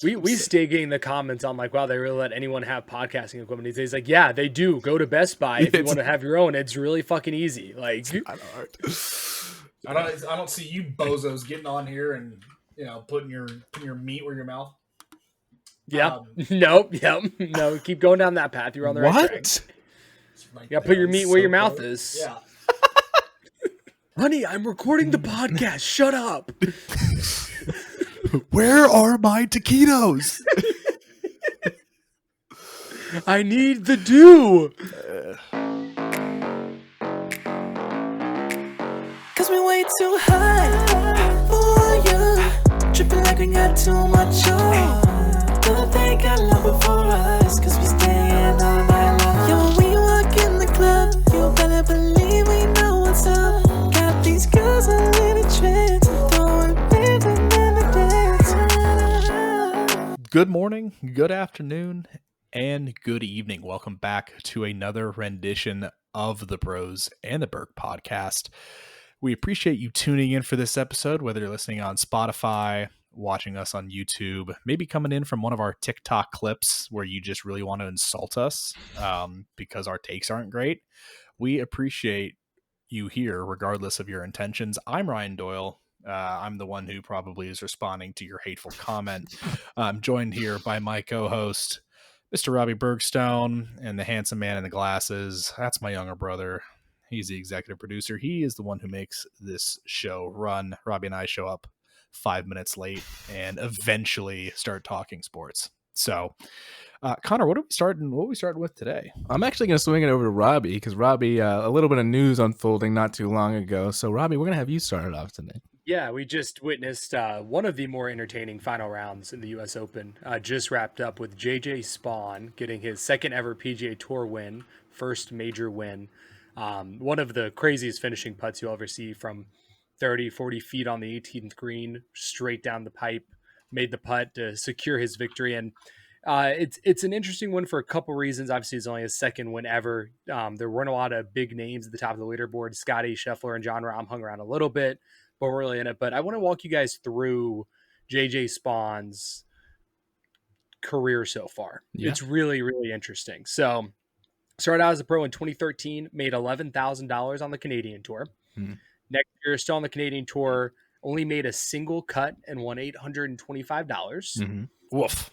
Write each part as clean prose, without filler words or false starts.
We stay getting the comments on like, wow, they really let anyone have podcasting equipment these days. Like, yeah, they do. Go to Best Buy if you want to have your own. It's really fucking easy. Like, I don't see you bozos getting on here and putting your meat where your mouth. Yeah. Nope. Yep. No. Keep going down that path. You're on the right track. Right, you gotta put your meat where your mouth close. is. Yeah. Honey, I'm recording the podcast. Shut up. Where are my taquitos? I need the dew. Cause we way too high for you. Tripping like we got too much on. Don't think I love it for us. Cause we staying all night long. Yo, we walk in the club. You better believe we know what's up. Got these girls a little trance. Throwing rhythm in the dance. Good morning, good afternoon, and good evening. Welcome back to another rendition of the Bros and the Berg podcast. We appreciate you tuning in for this episode, whether you're listening on Spotify, watching us on YouTube, maybe coming in from one of our TikTok clips where you just really want to insult us because our takes aren't great. We appreciate you here, regardless of your intentions. I'm Ryan Doyle. I'm the one who probably is responding to your hateful comment. I'm joined here by my co-host, Mr. Robbie Bergstone, and the handsome man in the glasses. That's my younger brother. He's the executive producer. He is the one who makes this show run. Robbie and I show up 5 minutes late and eventually start talking sports. So, Connor, what are we starting with today? I'm actually going to swing it over to Robbie because Robbie, a little bit of news unfolding not too long ago. So, Robbie, we're going to have you start it off today. Yeah, we just witnessed one of the more entertaining final rounds in the U.S. Open. Just wrapped up with J.J. Spaun getting his second ever PGA Tour win, first major win. One of the craziest finishing putts you'll ever see, from 30, 40 feet on the 18th green, straight down the pipe, made the putt to secure his victory. And it's an interesting one for a couple reasons. Obviously, it's only his second win ever. There weren't a lot of big names at the top of the leaderboard. Scotty Scheffler and John Rahm hung around a little bit, but we're really in it. But I want to walk you guys through J.J. Spaun's career so far. Yeah. It's really, really interesting. So started out as a pro in 2013, made $11,000 on the Canadian Tour. Next year, still on the Canadian Tour, only made a single cut and won $825. Woof.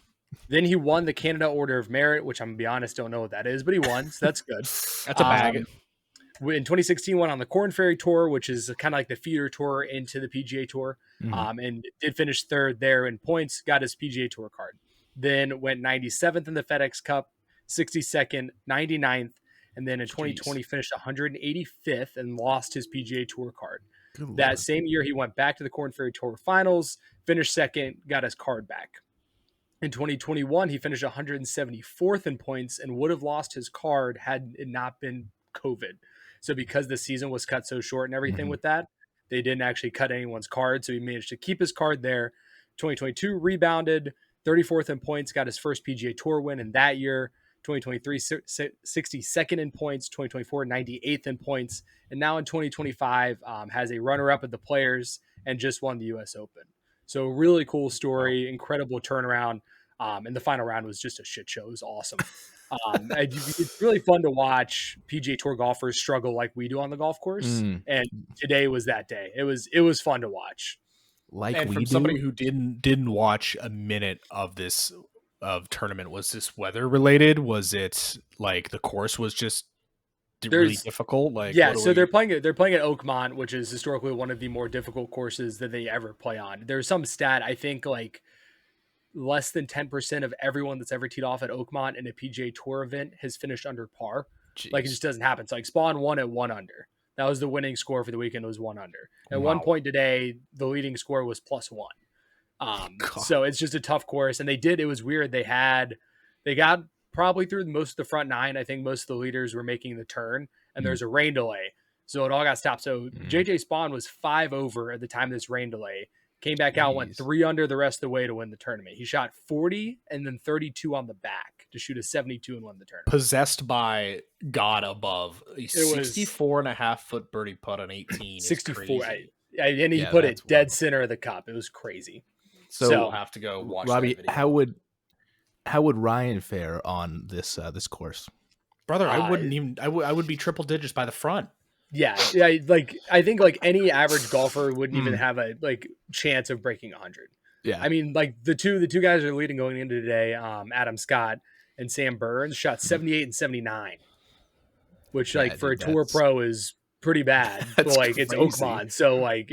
Then he won the Canada Order of Merit, which I'm going to be honest, don't know what that is, but he won, so that's good. That's a bag. In 2016, went on the Corn Ferry Tour, which is kind of like the feeder tour into the PGA Tour, and did finish third there in points, got his PGA Tour card. Then went 97th in the FedEx Cup, 62nd, 99th, and then in 2020 finished 185th and lost his PGA Tour card. That same year, he went back to the Corn Ferry Tour Finals, finished second, got his card back. In 2021, he finished 174th in points and would have lost his card had it not been COVID. So because the season was cut so short and everything with that, they didn't actually cut anyone's card. So he managed to keep his card there. 2022 rebounded, 34th in points, got his first PGA Tour win in that year. 2023, 62nd in points. 2024, 98th in points. And now in 2025, has a runner-up at the Players and just won the U.S. Open. So really cool story, incredible turnaround. And the final round was just a shit show. It was awesome. It's really fun to watch PGA Tour golfers struggle like we do on the golf course. And today was that day. It was fun to watch. And from somebody who didn't watch a minute of this tournament, was this weather related? Was it like the course was just really difficult? Like, yeah, so they're playing at Oakmont, which is historically one of the more difficult courses that they ever play on. There's some stat, I think like less than 10% of everyone that's ever teed off at Oakmont in a PGA Tour event has finished under par. Jeez. Like, it just doesn't happen. So like Spaun won at 1 under. That was the winning score for the weekend, was 1 under. At one point today, the leading score was +1. So it's just a tough course. And it was weird. They got probably through most of the front 9. I think most of the leaders were making the turn, and there's a rain delay. So it all got stopped. So J.J. Spaun was 5 over at the time of this rain delay. Came back out, went 3 under the rest of the way to win the tournament. He shot 40 and then 32 on the back to shoot a 72 and win the tournament. Possessed by God above. A 64.5-foot birdie putt on 18. 64. And he put it dead center of the cup. It was crazy. So we'll have to go watch Robbie, that video. how would Ryan fare on this course? Brother, I wouldn't even. I would be triple digits by the front. Yeah. Like I think like any average golfer wouldn't even have a like chance of breaking 100. Yeah. I mean, like the two guys that are leading going into today, Adam Scott and Sam Burns shot 78 and 79, which like for a tour pro is pretty bad. But like crazy. it's Oakmont, so like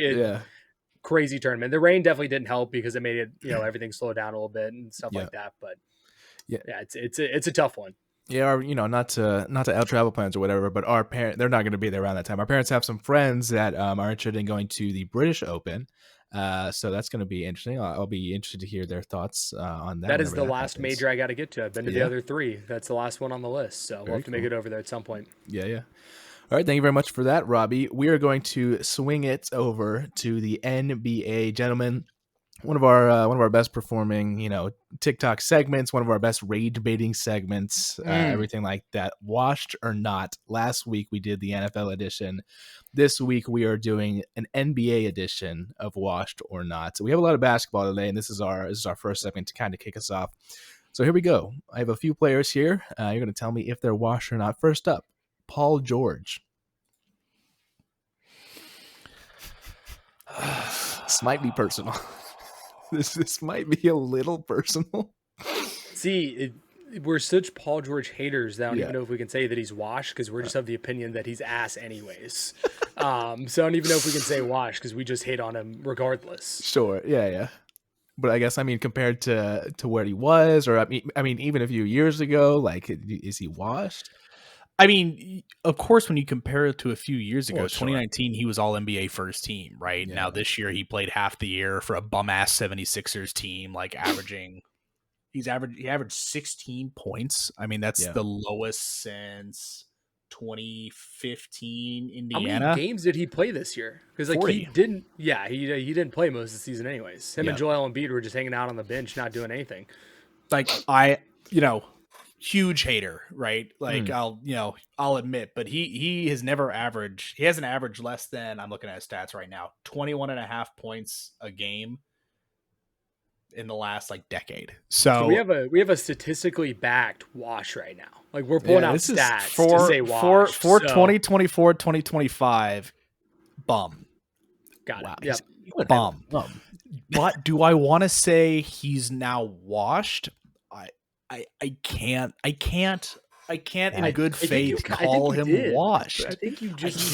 crazy tournament. The rain definitely didn't help because it made it, everything slowed down a little bit and stuff like that. But it's a tough one. Yeah, not to out travel plans or whatever, but our they're not going to be there around that time. Our parents have some friends that are interested in going to the British Open. So that's going to be interesting. I'll be interested to hear their thoughts on that. That is the last major I got to get to. I've been to the other three. That's the last one on the list. So we'll have to make it over there at some point. Yeah. All right. Thank you very much for that, Robbie. We are going to swing it over to the NBA, gentlemen. One of our best performing, TikTok segments, one of our best rage baiting segments, everything like that. Washed or not. Last week we did the NFL edition. This week we are doing an NBA edition of Washed or Not. So we have a lot of basketball today, and this is our first segment to kind of kick us off. So here we go. I have a few players here. You're going to tell me if they're washed or not. First up, Paul George. This might be personal. This might be a little personal. See, we're such Paul George haters that I don't even know if we can say that he's washed because we're just of the opinion that he's ass anyways. So I don't even know if we can say washed because we just hate on him regardless. Sure, yeah. But I guess compared to where he was, or I mean, even a few years ago, like, is he washed? I mean, of course, when you compare it to a few years ago, 2019, he was all NBA first team, right? Yeah. Now this year he played half the year for a bum ass 76ers team, like he averaged 16 points. I mean, that's the lowest since 2015 Indiana. How many games did he play this year? Because like 40. He didn't play most of the season anyways. Him and Joel Embiid were just hanging out on the bench, not doing anything. Like huge hater, right? Like I'll admit, but he has never averaged. He hasn't averaged less than, I'm looking at his stats right now, 21.5 points a game in the last like decade. So we have a statistically backed wash right now. Like we're pulling out stats to say wash for 2024, 2025. Bum. Got it. Yep. Bum. What do I want to say? He's now washed. I can't in good faith call him washed. I think you just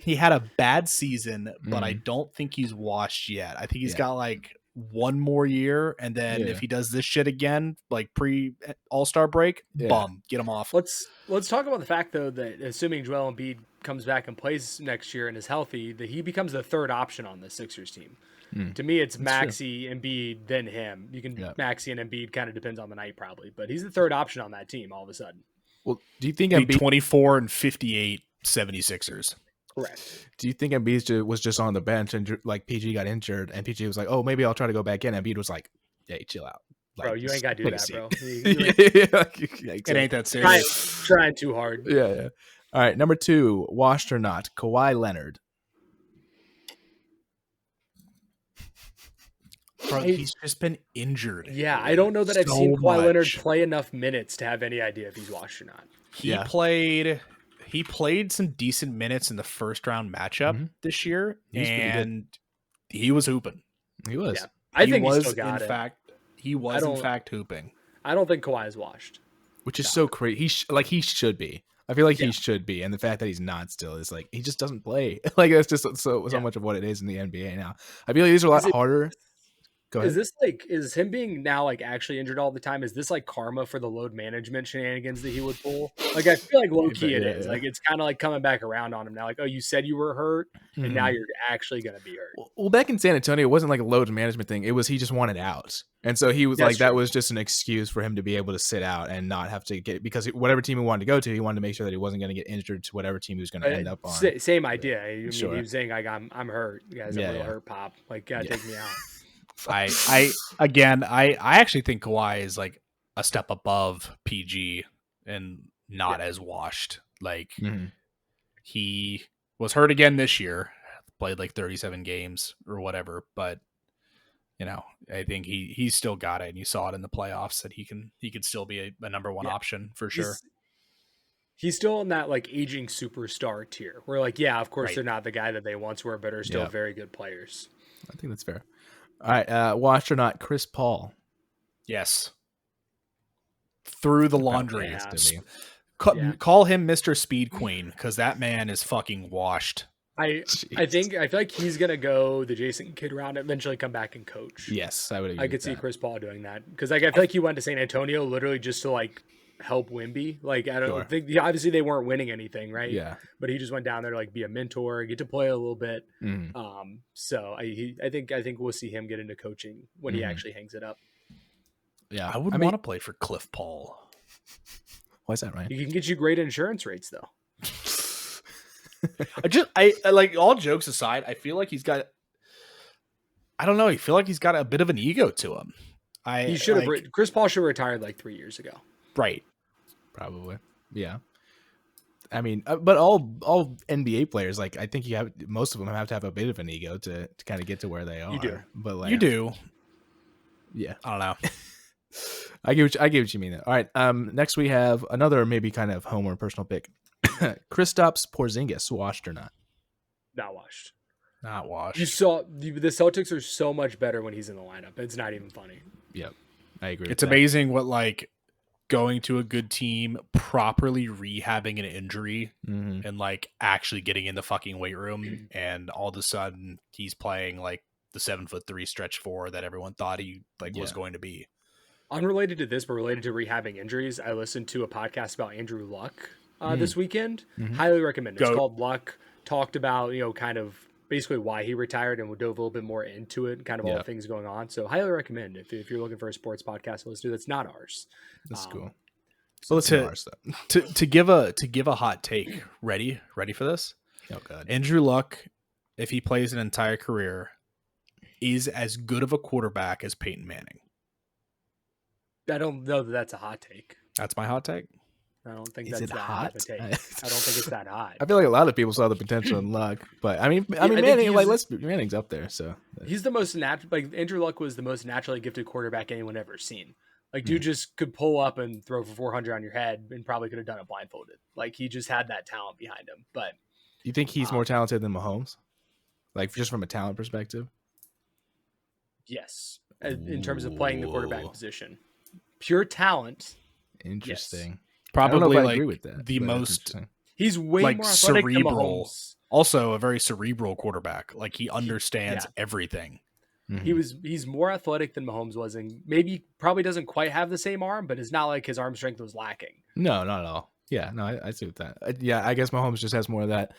he had a bad season, but I don't think he's washed yet. I think he's got like one more year, and then if he does this shit again, like pre All-Star break, bum, get him off. Let's talk about the fact though that assuming Joel Embiid comes back and plays next year and is healthy, that he becomes the third option on the Sixers team. To me, it's Maxey, Embiid, then him. You can Maxey and Embiid kind of depends on the night probably, but he's the third option on that team all of a sudden. Well, do you think Embiid 24 and 58 76ers? Correct. Do you think Embiid was just on the bench and like PG got injured and PG was like, "Oh, maybe I'll try to go back in." Embiid was like, "Hey, chill out, like, bro. You ain't got to do that, bro. It ain't that serious. Trying too hard." Yeah. All right, number 2, washed or not, Kawhi Leonard. Bro, he's just been injured. Yeah, I don't know that I've seen Kawhi Leonard play enough minutes to have any idea if he's washed or not. He played some decent minutes in the first round matchup this year, and he was hooping. He was. Yeah. I think he still got it. He was in fact hooping. I don't think Kawhi is washed. Which is so crazy. He should be. I feel like he should be, and the fact that he's not still is like he just doesn't play. Like that's just so much of what it is in the NBA now. I feel like these are a lot harder. Is this is him being now like actually injured all the time? Is this like karma for the load management shenanigans that he would pull? Like I feel like low key it is. Like it's kind of like coming back around on him now. Like, oh, you said you were hurt, and now you're actually gonna be hurt. Well, back in San Antonio, it wasn't like a load management thing. It was he just wanted out, and so he was that was just an excuse for him to be able to sit out and not have to get because whatever team he wanted to go to, he wanted to make sure that he wasn't going to get injured to whatever team he was going to end up on. Same idea. I mean, he was saying like I'm hurt. You guys, I'm real hurt, pop. Like, gotta take me out. I actually think Kawhi is like a step above PG and not as washed. Like he was hurt again this year, played like 37 games or whatever, but I think he's still got it, and you saw it in the playoffs that he could still be a number one option for sure. He's still in that like aging superstar tier. Where like, yeah, of course Right. they're not the guy that they once were, but are still very good players. I think that's fair. All right, washed or not, Chris Paul. Yes. Through the laundry. Has to be. Call him Mr. Speed Queen, because that man is fucking washed. I feel like he's gonna go the Jason Kidd route and eventually come back and coach. Yes, I would agree. I could see Chris Paul doing that because like I feel like he went to San Antonio literally just to like help Wemby. Like I don't think obviously they weren't winning anything, right? Yeah. But he just went down there to like be a mentor, get to play a little bit. Mm-hmm. So I think we'll see him get into coaching when he actually hangs it up. Yeah, I wouldn't want to play for Cliff Paul. Why is that, Ryan? He can get you great insurance rates though. I like, all jokes aside, I feel like he's got, I don't know, I feel like he's got a bit of an ego to him. He should have. Chris Paul should have retired like 3 years ago. Right. Probably. Yeah. I mean, but all NBA players, like I think most of them have to have a bit of an ego to kind of get to where they are. You do, but like you do. Yeah. I don't know. I get what you mean. All right. Next we have another maybe kind of home or personal pick. Kristaps Porzingis, washed or not? Not washed. Not washed. You saw the Celtics are so much better when he's in the lineup. It's not even funny. Yep. I agree. It's amazing what like going to a good team, properly rehabbing an injury, and like actually getting in the fucking weight room, and all of a sudden he's playing like the 7'3" stretch four that everyone thought he was going to be. Unrelated to this, but related to rehabbing injuries, I listened to a podcast about Andrew Luck this weekend. Highly recommend it. It's called Luck. Talked about, kind of basically why he retired and dove a little bit more into it, kind of all the things going on. So highly recommend if you're looking for a sports podcast to listen to. That's not ours. That's cool. So to give a hot take. Ready for this? Oh god. Andrew Luck, if he plays an entire career, is as good of a quarterback as Peyton Manning. I don't know that that's a hot take. That's my hot take. I don't think Is that's it that hot? hot of a take. I don't think it's that hot. I feel like a lot of people saw the potential in Luck, but I mean Manning, Manning's up there, so he's the most natural. Like Andrew Luck was the most naturally gifted quarterback anyone ever seen. Like dude just could pull up and throw for 400 on your head, and probably could have done it blindfolded. Like he just had that talent behind him. But you think he's more talented than Mahomes? Like just from a talent perspective? Yes, in terms of playing the quarterback position, pure talent. Interesting. Yes. Probably I like agree with that, the most. He's way more athletic than Mahomes. Also, a very cerebral quarterback. Like he understands everything. He's more athletic than Mahomes was, and maybe probably doesn't quite have the same arm, but it's not like his arm strength was lacking. No, not at all. Yeah, no, I see with that. I guess Mahomes just has more of that,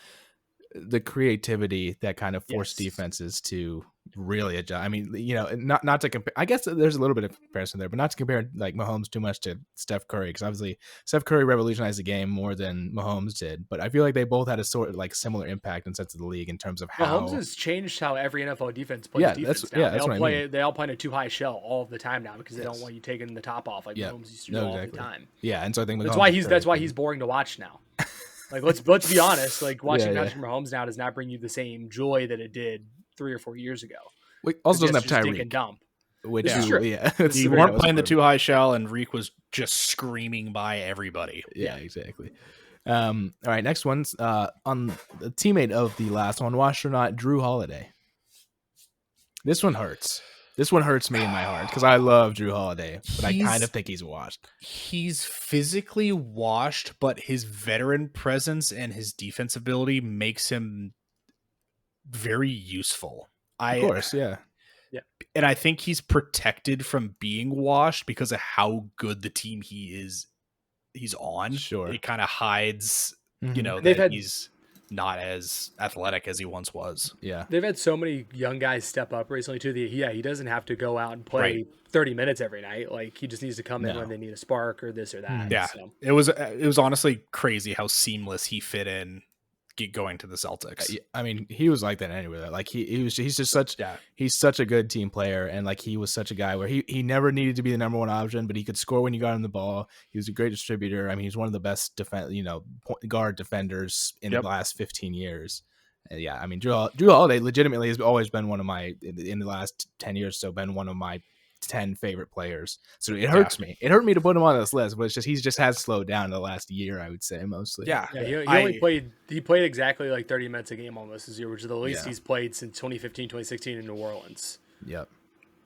the creativity that kind of forced defenses to really adjust. I mean, not to compare. I guess there's a little bit of comparison there, but not to compare like Mahomes too much to Steph Curry, because obviously Steph Curry revolutionized the game more than Mahomes did. But I feel like they both had a sort of like similar impact in sense of the league in terms of how Mahomes has changed how every NFL defense plays defense now. They all play in a too high shell all the time now because they don't want you taking the top off like Mahomes used to do all the time. Yeah, and so I think that's why he's boring to watch now. Like let's be honest. Like watching Patrick Mahomes now does not bring you the same joy that it did 3 or 4 years ago. Also doesn't have Tyreek. Dump. Which is true. You weren't playing the too high shell, and Reek was just screaming by everybody. Yeah, exactly. All right, next one's on the teammate of the last one, washed or not, Drew Holiday. This one hurts. This one hurts me in my heart because I love Drew Holiday, but I kind of think he's washed. He's physically washed, but his veteran presence and his defense ability makes him very useful. Of course, yeah. And I think he's protected from being washed because of how good the team he's on. Sure. It kind of hides, that he's not as athletic as he once was. Yeah. They've had so many young guys step up recently too. He doesn't have to go out and play 30 minutes every night. Like he just needs to come in when they need a spark or this or that. Yeah. So. It was honestly crazy how seamless he fit in going to the Celtics. I mean, he was like that anyway. Like he's just such a good team player, and like he was such a guy where he never needed to be the number one option, but he could score when you got him the ball. He was a great distributor. I mean, he's one of the best point guard defenders in the last 15 years. Yeah, I mean, Drew Holiday legitimately has always been one of my, in the last 10 years or so, been one of my 10 favorite players. So it hurts me. It hurt me to put him on this list, but it's just, he just has slowed down in the last year, I would say, mostly. Yeah. He played exactly like 30 minutes a game almost this year, which is the least he's played since 2015, 2016 in New Orleans. Yep.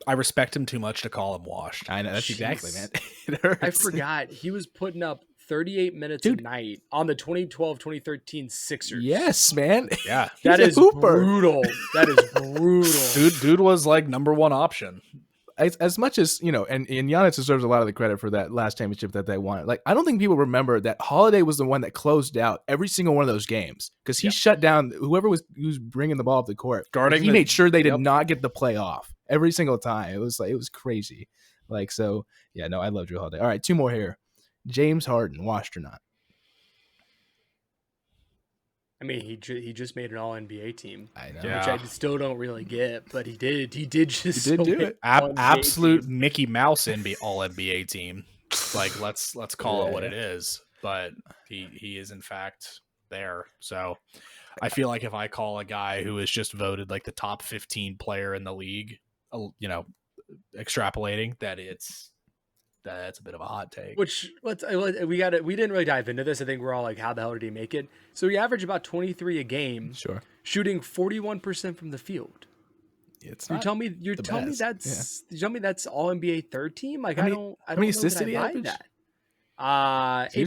I respect him too much to call him washed. I know. That's exactly, man. It hurts. I forgot. He was putting up 38 minutes a night on the 2012-2013 Sixers. Yes, man. Yeah. That is brutal. That is brutal. Dude was like number one option. As much as, you know, and Giannis deserves a lot of the credit for that last championship that they won. Like, I don't think people remember that Holiday was the one that closed out every single one of those games because he shut down whoever was bringing the ball up the court. He made sure they did not get the play off every single time. It was crazy. Like, so yeah, no, I love Drew Holiday. All right, 2 more here. James Harden, washed or not? I mean, he just made an All-NBA team. I know, which I still don't really get, but he did. He did do it. Absolute team. Mickey Mouse All-NBA team. Like, let's call it what it is. But he is in fact there. So I feel like if I call a guy who is just voted like the top 15 player in the league, you know, extrapolating that's a bit of a hot take. Which we didn't really dive into this. I think we're all like, how the hell did he make it? So he averaged about 23 a game, shooting 41% from the field. It's you tell me that's All NBA third team. Like, I don't how many assists did he average? 8.7. I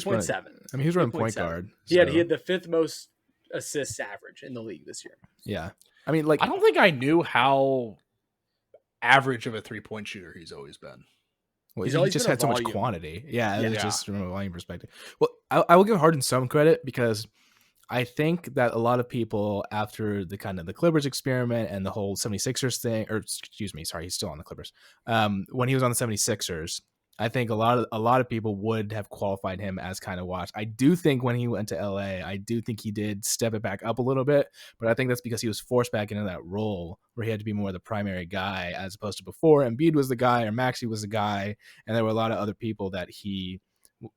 mean, he was running point guard. He had the 5th most assists average in the league this year. Yeah, I mean, like, I don't think I knew how average of a 3-point shooter he's always been. Well, he just had so much quantity. Yeah, it was just from a volume perspective. Well, I will give Harden some credit because I think that a lot of people after the kind of the Clippers experiment and the whole 76ers thing, or excuse me, sorry, he's still on the Clippers. When he was on the 76ers, I think a lot of people would have qualified him as kind of washed. I do think when he went to LA, I do think he did step it back up a little bit, but I think that's because he was forced back into that role where he had to be more the primary guy as opposed to before. Embiid was the guy or Maxey was the guy, and there were a lot of other people that he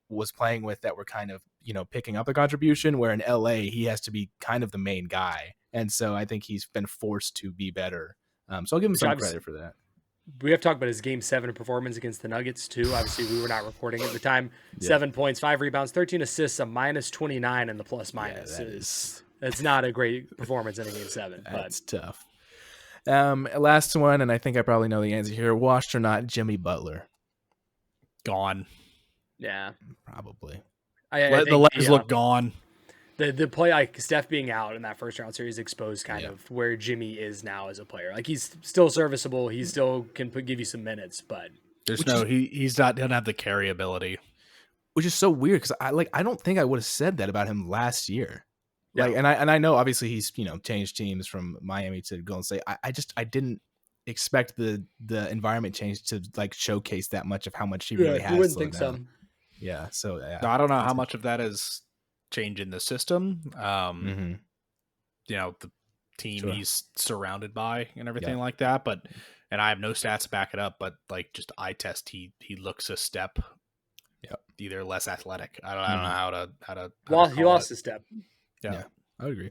was playing with that were kind of, you know, picking up the contribution, where in LA he has to be kind of the main guy. And so I think he's been forced to be better. So I'll give him some credit for that. We have to talk about his Game 7 performance against the Nuggets, too. Obviously, we were not recording at the time. 7 points, 5 rebounds, 13 assists, a minus 29 in the plus-minus. That's not a great performance in a Game 7. That's tough. Last one, and I think I probably know the answer here. Washed or not, Jimmy Butler? Gone. Yeah. Probably. Let the legs look gone. The play, like Steph being out in that first round series, exposed kind of where Jimmy is now as a player. Like, he's still serviceable. He still can give you some minutes, but he's not doesn't have the carry ability, which is so weird because I don't think I would have said that about him last year. Like, and I know obviously he's, you know, changed teams from Miami to Golden State. I didn't expect the environment change to like showcase that much of how much he really has. You wouldn't think so. Yeah. So I don't know how much of that is change in the system. You know, the team he's surrounded by and everything like that. But, and I have no stats to back it up, but like just eye test, he looks a step either less athletic. I don't know how to. Well, he lost a step. Yeah, I would agree.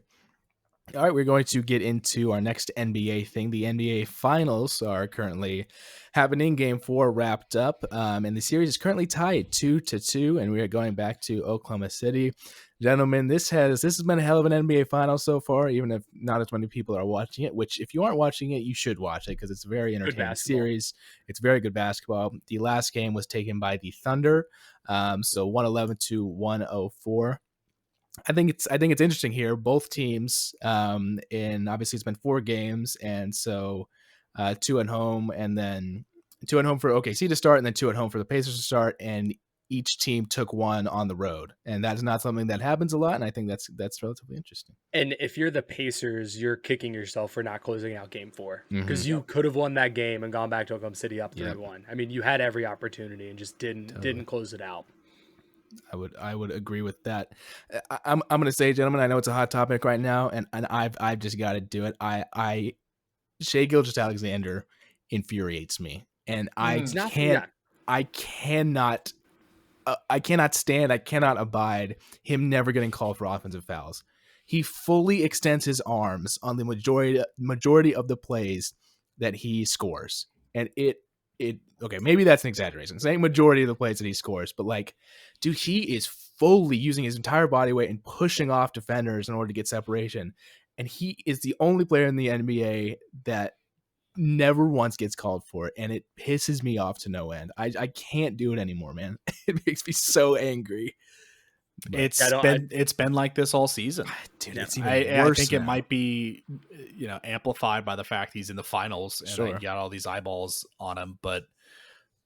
All right, we're going to get into our next NBA thing. The NBA Finals are currently happening. Game 4 wrapped up, and the series is currently tied 2-2, and we are going back to Oklahoma City. Gentlemen, this has been a hell of an NBA Final so far, even if not as many people are watching it, which if you aren't watching it, you should watch it because it's a very entertaining series. It's very good basketball. The last game was taken by the Thunder, so 111-104. I think it's interesting here. Both teams, and obviously it's been 4 games, and so 2 at home, and then 2 at home for OKC to start, and then 2 at home for the Pacers to start, and each team took 1 on the road, and that's not something that happens a lot, and I think that's relatively interesting. And if you're the Pacers, you're kicking yourself for not closing out Game 4 because you could have won that game and gone back to Oklahoma City up 3-1. I mean, you had every opportunity and just didn't close it out. I would agree with that. I'm going to say, gentlemen, I know it's a hot topic right now, and I've just got to do it. Shai Gilgeous-Alexander infuriates me, and I cannot abide him never getting called for offensive fouls. he fully extends his arms on the majority of the plays that he scores. And it okay, maybe that's an exaggeration. Saying majority of the plays that he scores, but like, dude, he is fully using his entire body weight and pushing off defenders in order to get separation. And he is the only player in the NBA that never once gets called for it, and it pisses me off to no end. I can't do it anymore, man. It makes me so angry. But it's been like this all season, dude. It's even worse. I think now. It might be, amplified by the fact he's in the finals and Sure. he got all these eyeballs on him. But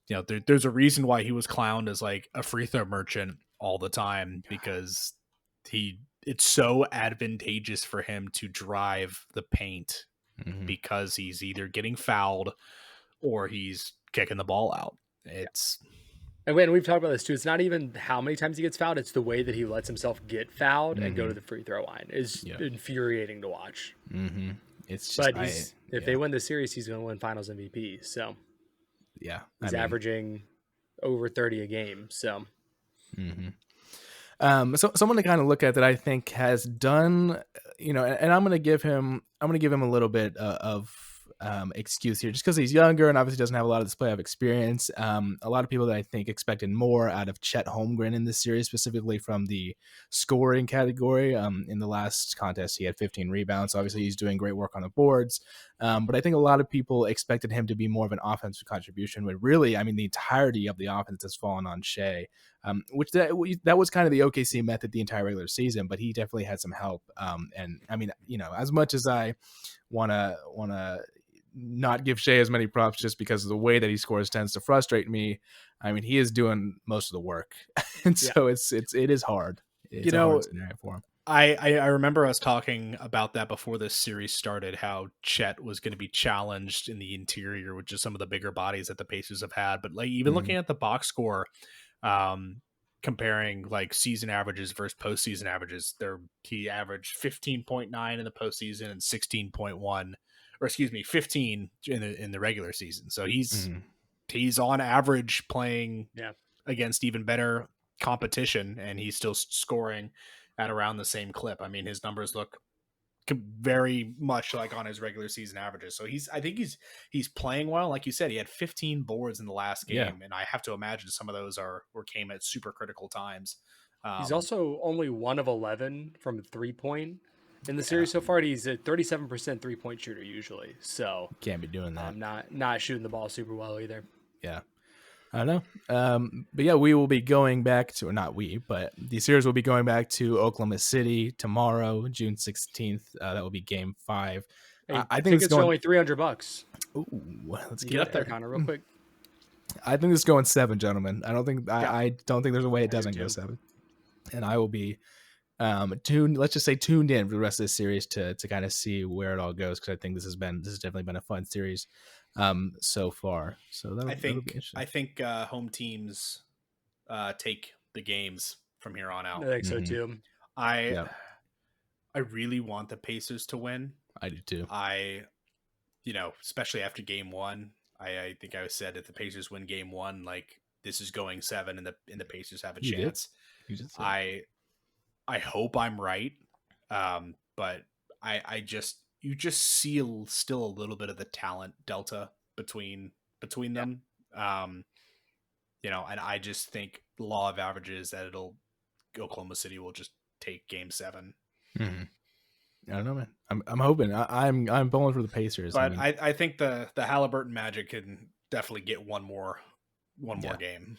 there's a reason why he was clowned as like a free throw merchant all the time, because it's so advantageous for him to drive the paint because he's either getting fouled or he's kicking the ball out. And we've talked about this too. It's not even how many times he gets fouled; it's the way that he lets himself get fouled and go to the free throw line. Is infuriating to watch. Mm-hmm. It's just, but if they win the series, he's going to win Finals MVP. So he's averaging over 30 a game. So. So someone to kind of look at that I think has done, and I'm going to give him a little bit of excuse here just because he's younger and obviously doesn't have a lot of this playoff experience. A lot of people that I think expected more out of Chet Holmgren in this series, specifically from the scoring category. In the last contest, he had 15 rebounds. Obviously, he's doing great work on the boards. But I think a lot of people expected him to be more of an offensive contribution. But really, I mean, the entirety of the offense has fallen on Shea, which that was kind of the OKC method the entire regular season. But he definitely had some help. And I mean, as much as I wanna not give Shea as many props just because of the way that he scores tends to frustrate me. I mean, he is doing most of the work, and so it is hard. It's a hard scenario for him. I remember us talking about that before this series started, how Chet was going to be challenged in the interior with just some of the bigger bodies that the Pacers have had. But like even looking at the box score, comparing like season averages versus postseason averages, he averaged 15.9 in the postseason and 16.1. Or excuse me, 15 in the regular season. So he's on average playing against even better competition, and he's still scoring at around the same clip. I mean, his numbers look very much like on his regular season averages. So I think he's playing well. Like you said, he had 15 boards in the last game, and I have to imagine some of those came at super critical times. He's also only 1 of 11 from 3-point. In the series so far, he's a 37% 3-point shooter usually. So can't be doing that. Not shooting the ball super well either. Yeah, I don't know. But yeah, we will be going back to, or not we, but the series will be going back to Oklahoma City tomorrow, June 16th. That will be Game 5. Hey, I think it's only $300. Ooh, let's get up there, Connor, real quick. I think it's going 7, gentlemen. I don't think there's a way it doesn't go 7. And I will be tuned in for the rest of this series to kind of see where it all goes, because I think this has definitely been a fun series so far. So that'll be interesting. I think home teams take the games from here on out. I think so too. I really want the Pacers to win. I do too. Especially after game 1, I think I said if the Pacers win game 1, like this is going 7 and the Pacers have a chance. You did I hope I'm right, but you just see still a little bit of the talent delta between them, and I just think the law of averages that Oklahoma City will just take Game 7. Mm-hmm. I don't know, man. I'm hoping. I'm pulling for the Pacers, but I think the Halliburton Magic can definitely get one more game.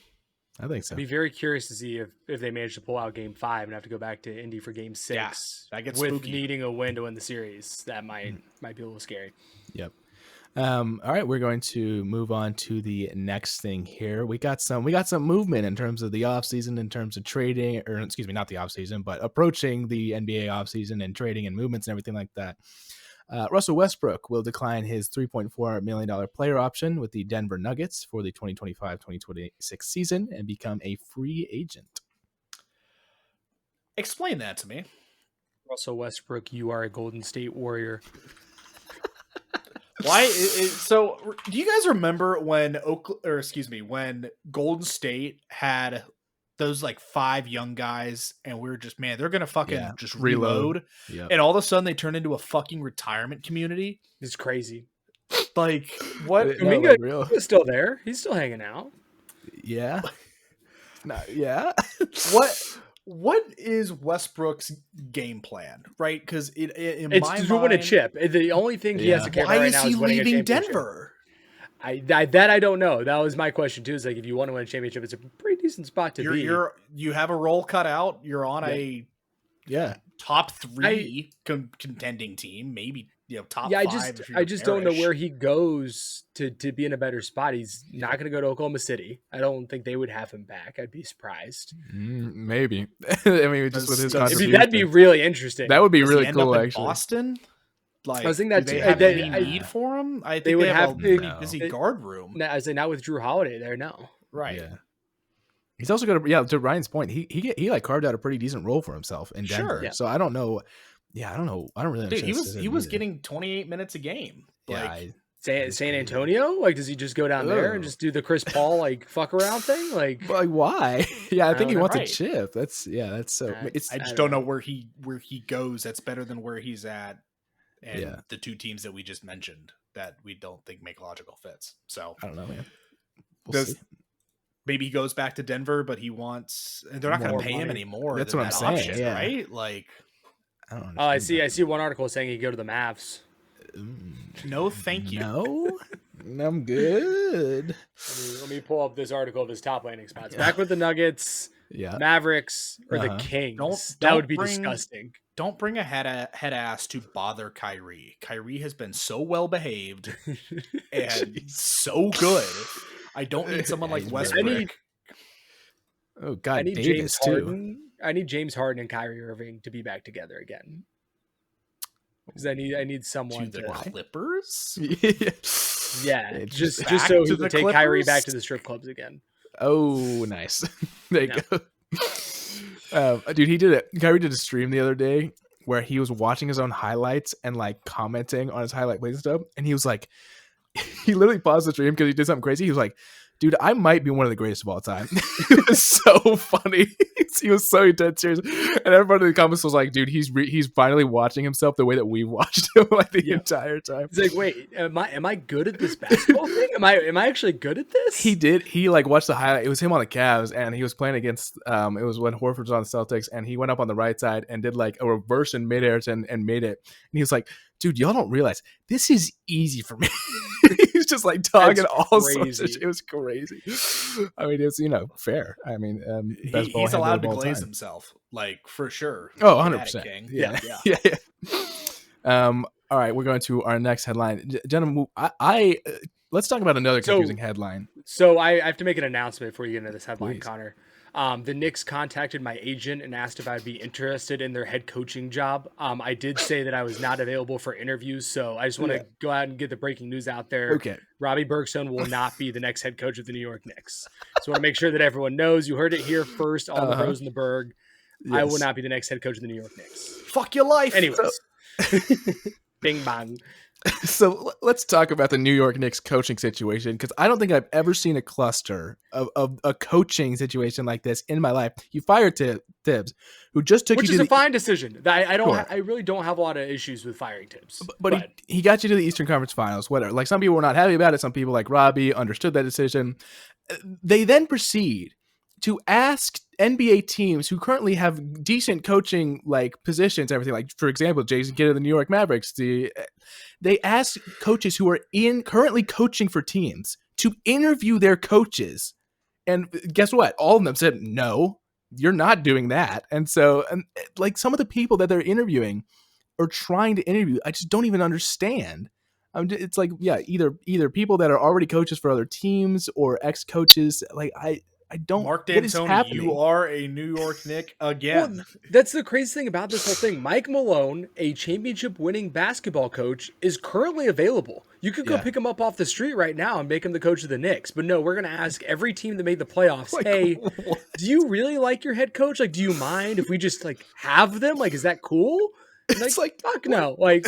I think so. I'd be very curious to see if they manage to pull out Game 5 and have to go back to Indy for Game 6. Yeah, that gets with spooky. Needing a win to win the series. That might be a little scary. Yep. All right, we're going to move on to the next thing here. We got some movement in terms of the offseason, in terms of trading, or excuse me, not the offseason, but approaching the NBA offseason and trading and movements and everything like that. Russell Westbrook will decline his $3.4 million player option with the Denver Nuggets for the 2025-2026 season and become a free agent. Explain that to me. Russell Westbrook, you are a Golden State Warrior. Why? So, do you guys remember when Golden State had those like 5 young guys, and we were just, man, they're gonna fucking just reload. Yep. And all of a sudden they turn into a fucking retirement community. It's crazy. Like what? No, Kuminga like, real. is still there. He's still hanging out. Yeah. No, yeah. What is Westbrook's game plan, right? Because in It's my to win a mind, chip. The only thing he has to care why about right is now he is winning a leaving championship. Denver? That I don't know. That was my question too. Is like if you want to win a championship, it's a pretty decent spot to be. You have a role cut out. You're on a top 3 contending team, maybe top 5. I just don't know where he goes to be in a better spot. He's not going to go to Oklahoma City. I don't think they would have him back. I'd be surprised. Maybe. I mean, just with his contribution. That'd be really interesting. That would be Does really he end cool, up in actually. Boston. Like, I was thinking do that they too. have any need for him? I think they would have have a to- pretty busy guard room. I say not with Drew Holiday there. No. Right. Yeah. He's also got to Ryan's point. He like carved out a pretty decent role for himself in Denver. Sure. Yeah. So I don't know. Yeah, I don't know. I don't really Dude, understand. he was getting 28 minutes a game. Like, San Antonio? Like, does he just go down there and just do the Chris Paul like fuck around thing? Like why? Yeah, I think he wants right. a chip. That's so. It's I just don't know where he goes. That's better than where he's at. And the 2 teams that we just mentioned that we don't think make logical fits. So I don't know, man. We'll see. Maybe he goes back to Denver, but he wants. They're not going to pay him anymore. That's what I'm saying. Option, Yeah. Right? Like, I don't. I see one article saying he'd go to the Mavs. No, thank you. No, I'm good. Let me pull up this article of his top landing spots. Back with the Nuggets, Mavericks, or the Kings. Don't that would be bring- disgusting. Don't bring a head ass to bother Kyrie. Kyrie has been so well behaved and so good. I don't need someone like Westbrook. Oh God, I need Davis James too. Harden. I need James Harden and Kyrie Irving to be back together again. Because I need someone To the to Clippers? yeah, just back so to he the can take Kyrie Clippers? back to the strip clubs again. Oh, nice. There you go. Dude, Kyrie did a stream the other day where he was watching his own highlights and like commenting on his highlight plays and stuff. And he was like, he literally paused the stream because he did something crazy. He was like, dude, I might be one of the greatest of all time. It was so funny. He was so dead serious. And everybody in the comments was like, dude, he's finally watching himself the way that we watched him like the entire time. He's like, wait, am I good at this basketball thing? Am I actually good at this? He like watched the highlight. It was him on the Cavs and he was playing against it was when Horford was on the Celtics and he went up on the right side and did like a reverse in midair and made it. And he was like, dude, y'all don't realize this is easy for me. He's just like talking all sorts of shit. It was crazy. I mean, it's fair. I mean, he's allowed to glaze himself, like for sure. Oh, 100%. Yeah. All right, we're going to our next headline, gentlemen. Let's talk about another confusing headline. So I have to make an announcement before you get into this headline, Please. Connor. The Knicks contacted my agent and asked if I'd be interested in their head coaching job. I did say that I was not available for interviews, so I just want to go out and get the breaking news out there. Okay. Robbie Bergstone will not be the next head coach of the New York Knicks. So I want to make sure that everyone knows. You heard it here first on the Rose and the Berg. Yes. I will not be the next head coach of the New York Knicks. Fuck your life. Anyways. Bing bang. So let's talk about the New York Knicks coaching situation because I don't think I've ever seen a cluster of a coaching situation like this in my life. You fired Tibbs, who just took Which you is to a fine decision. I don't. Sure. I really don't have a lot of issues with firing Tibbs. But he got you to the Eastern Conference Finals. Whatever. Like some people were not happy about it. Some people, like Robbie, understood that decision. They then proceed to ask NBA teams who currently have decent coaching like positions, everything. Like for example, Jason Kidd of the New York Mavericks. They ask coaches who are currently coaching for teams to interview their coaches, and guess what? All of them said no. You're not doing that. And so, like some of the people that they're interviewing are trying to interview, I just don't even understand. It's like, either people that are already coaches for other teams or ex-coaches. Like I don't. Mark what is D'Antoni, happening? you are a New York Knick again. Well, that's the crazy thing about this whole thing. Mike Malone, a championship-winning basketball coach, is currently available. You could go pick him up off the street right now and make him the coach of the Knicks. But no, we're going to ask every team that made the playoffs, Like, hey, what? do you really like your head coach? Like, do you mind if we just like have them? Like, is that cool? Like, It's like, fuck no. Like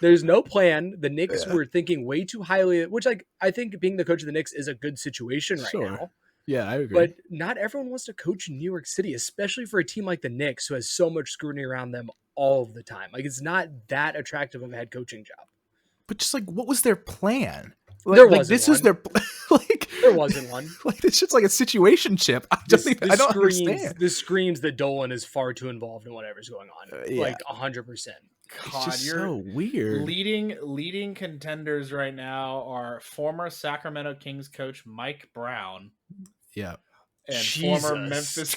there's no plan. The Knicks were thinking way too highly, which like I think being the coach of the Knicks is a good situation right now. Yeah, I agree. But not everyone wants to coach in New York City, especially for a team like the Knicks, who has so much scrutiny around them all of the time. Like, it's not that attractive of a head coaching job. But just like, what was their plan? There wasn't this one. is their like. There wasn't one. Like, it's just like a situation ship. I don't understand. This screams that Dolan is far too involved in whatever's going on. Yeah. Like 100%. It's just so weird. Leading contenders right now are former Sacramento Kings coach Mike Brown. Yeah. And Jesus. former Memphis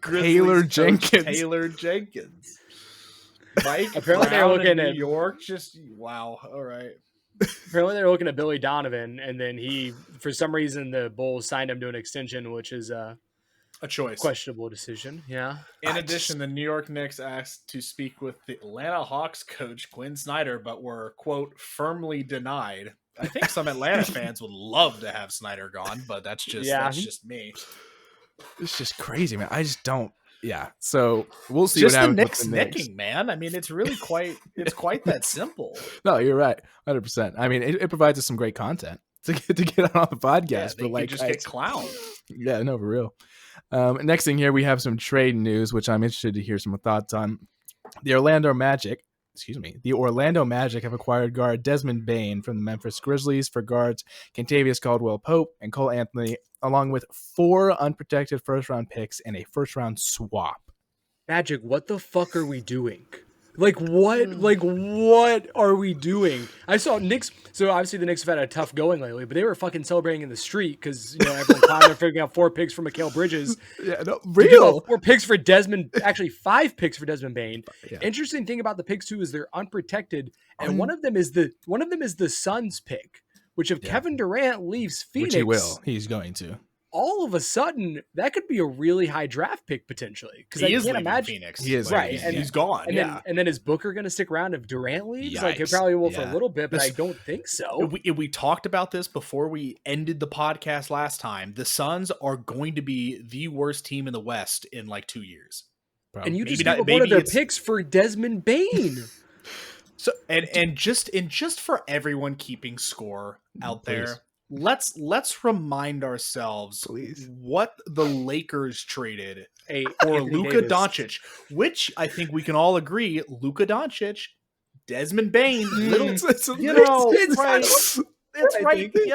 Taylor Grizzlies coach Jenkins. Taylor Jenkins. Mike Apparently they're Brown looking in New at- York. Just wow. All right. Apparently they're looking at Billy Donovan, and then for some reason, the Bulls signed him to an extension, which is a choice. questionable decision. Yeah. In addition, the New York Knicks asked to speak with the Atlanta Hawks coach Quinn Snyder, but were, quote, firmly denied. I think some Atlanta fans would love to have Snyder gone, but that's just me. It's just crazy, man. I just don't. Yeah. So we'll see Just what the happens. Knicks with the Knicks. nicking, man. I mean, it's really quite that simple. No, you're right. 100%. I mean, it provides us some great content to get on the podcast. They but like, just get clowned. yeah, no, for real. Next thing here, we have some trade news, which I'm interested to hear some thoughts on. The Orlando Magic have acquired guard Desmond Bane from the Memphis Grizzlies for guards Kentavious Caldwell-Pope and Cole Anthony, along with 4 unprotected first-round picks and a first-round swap. Magic, what the fuck are we doing? Like, what are we doing? I saw Knicks. So obviously the Knicks have had a tough going lately, but they were fucking celebrating in the street because, everyone clowned. They're figuring out 4 picks for Mikal Bridges. Yeah, no, They give real. up 4 picks for Desmond, actually 5 picks for Desmond Bane. Yeah. Interesting thing about the picks too is they're unprotected, and one of them is the Suns pick. Which if Kevin Durant leaves Phoenix, Which he will. He's going to. all of a sudden that could be a really high draft pick potentially. Because I He is can't leaving imagine Phoenix. He is right, leaving, and he's gone. And then is Booker going to stick around if Durant leaves? Like he Yikes. probably will for Yeah. a little bit, but This- I don't think so. We talked about this before we ended the podcast last time. The Suns are going to be the worst team in the West in like 2 years. And you maybe just not- gave up one of maybe their it's- picks for Desmond Bane. So and just for everyone keeping score out Please. there, let's remind ourselves Please. what the Lakers traded for Anthony Luka Davis. Doncic, which I think we can all agree, Luka Doncic, Desmond Bane, little It's right. That's I right. think-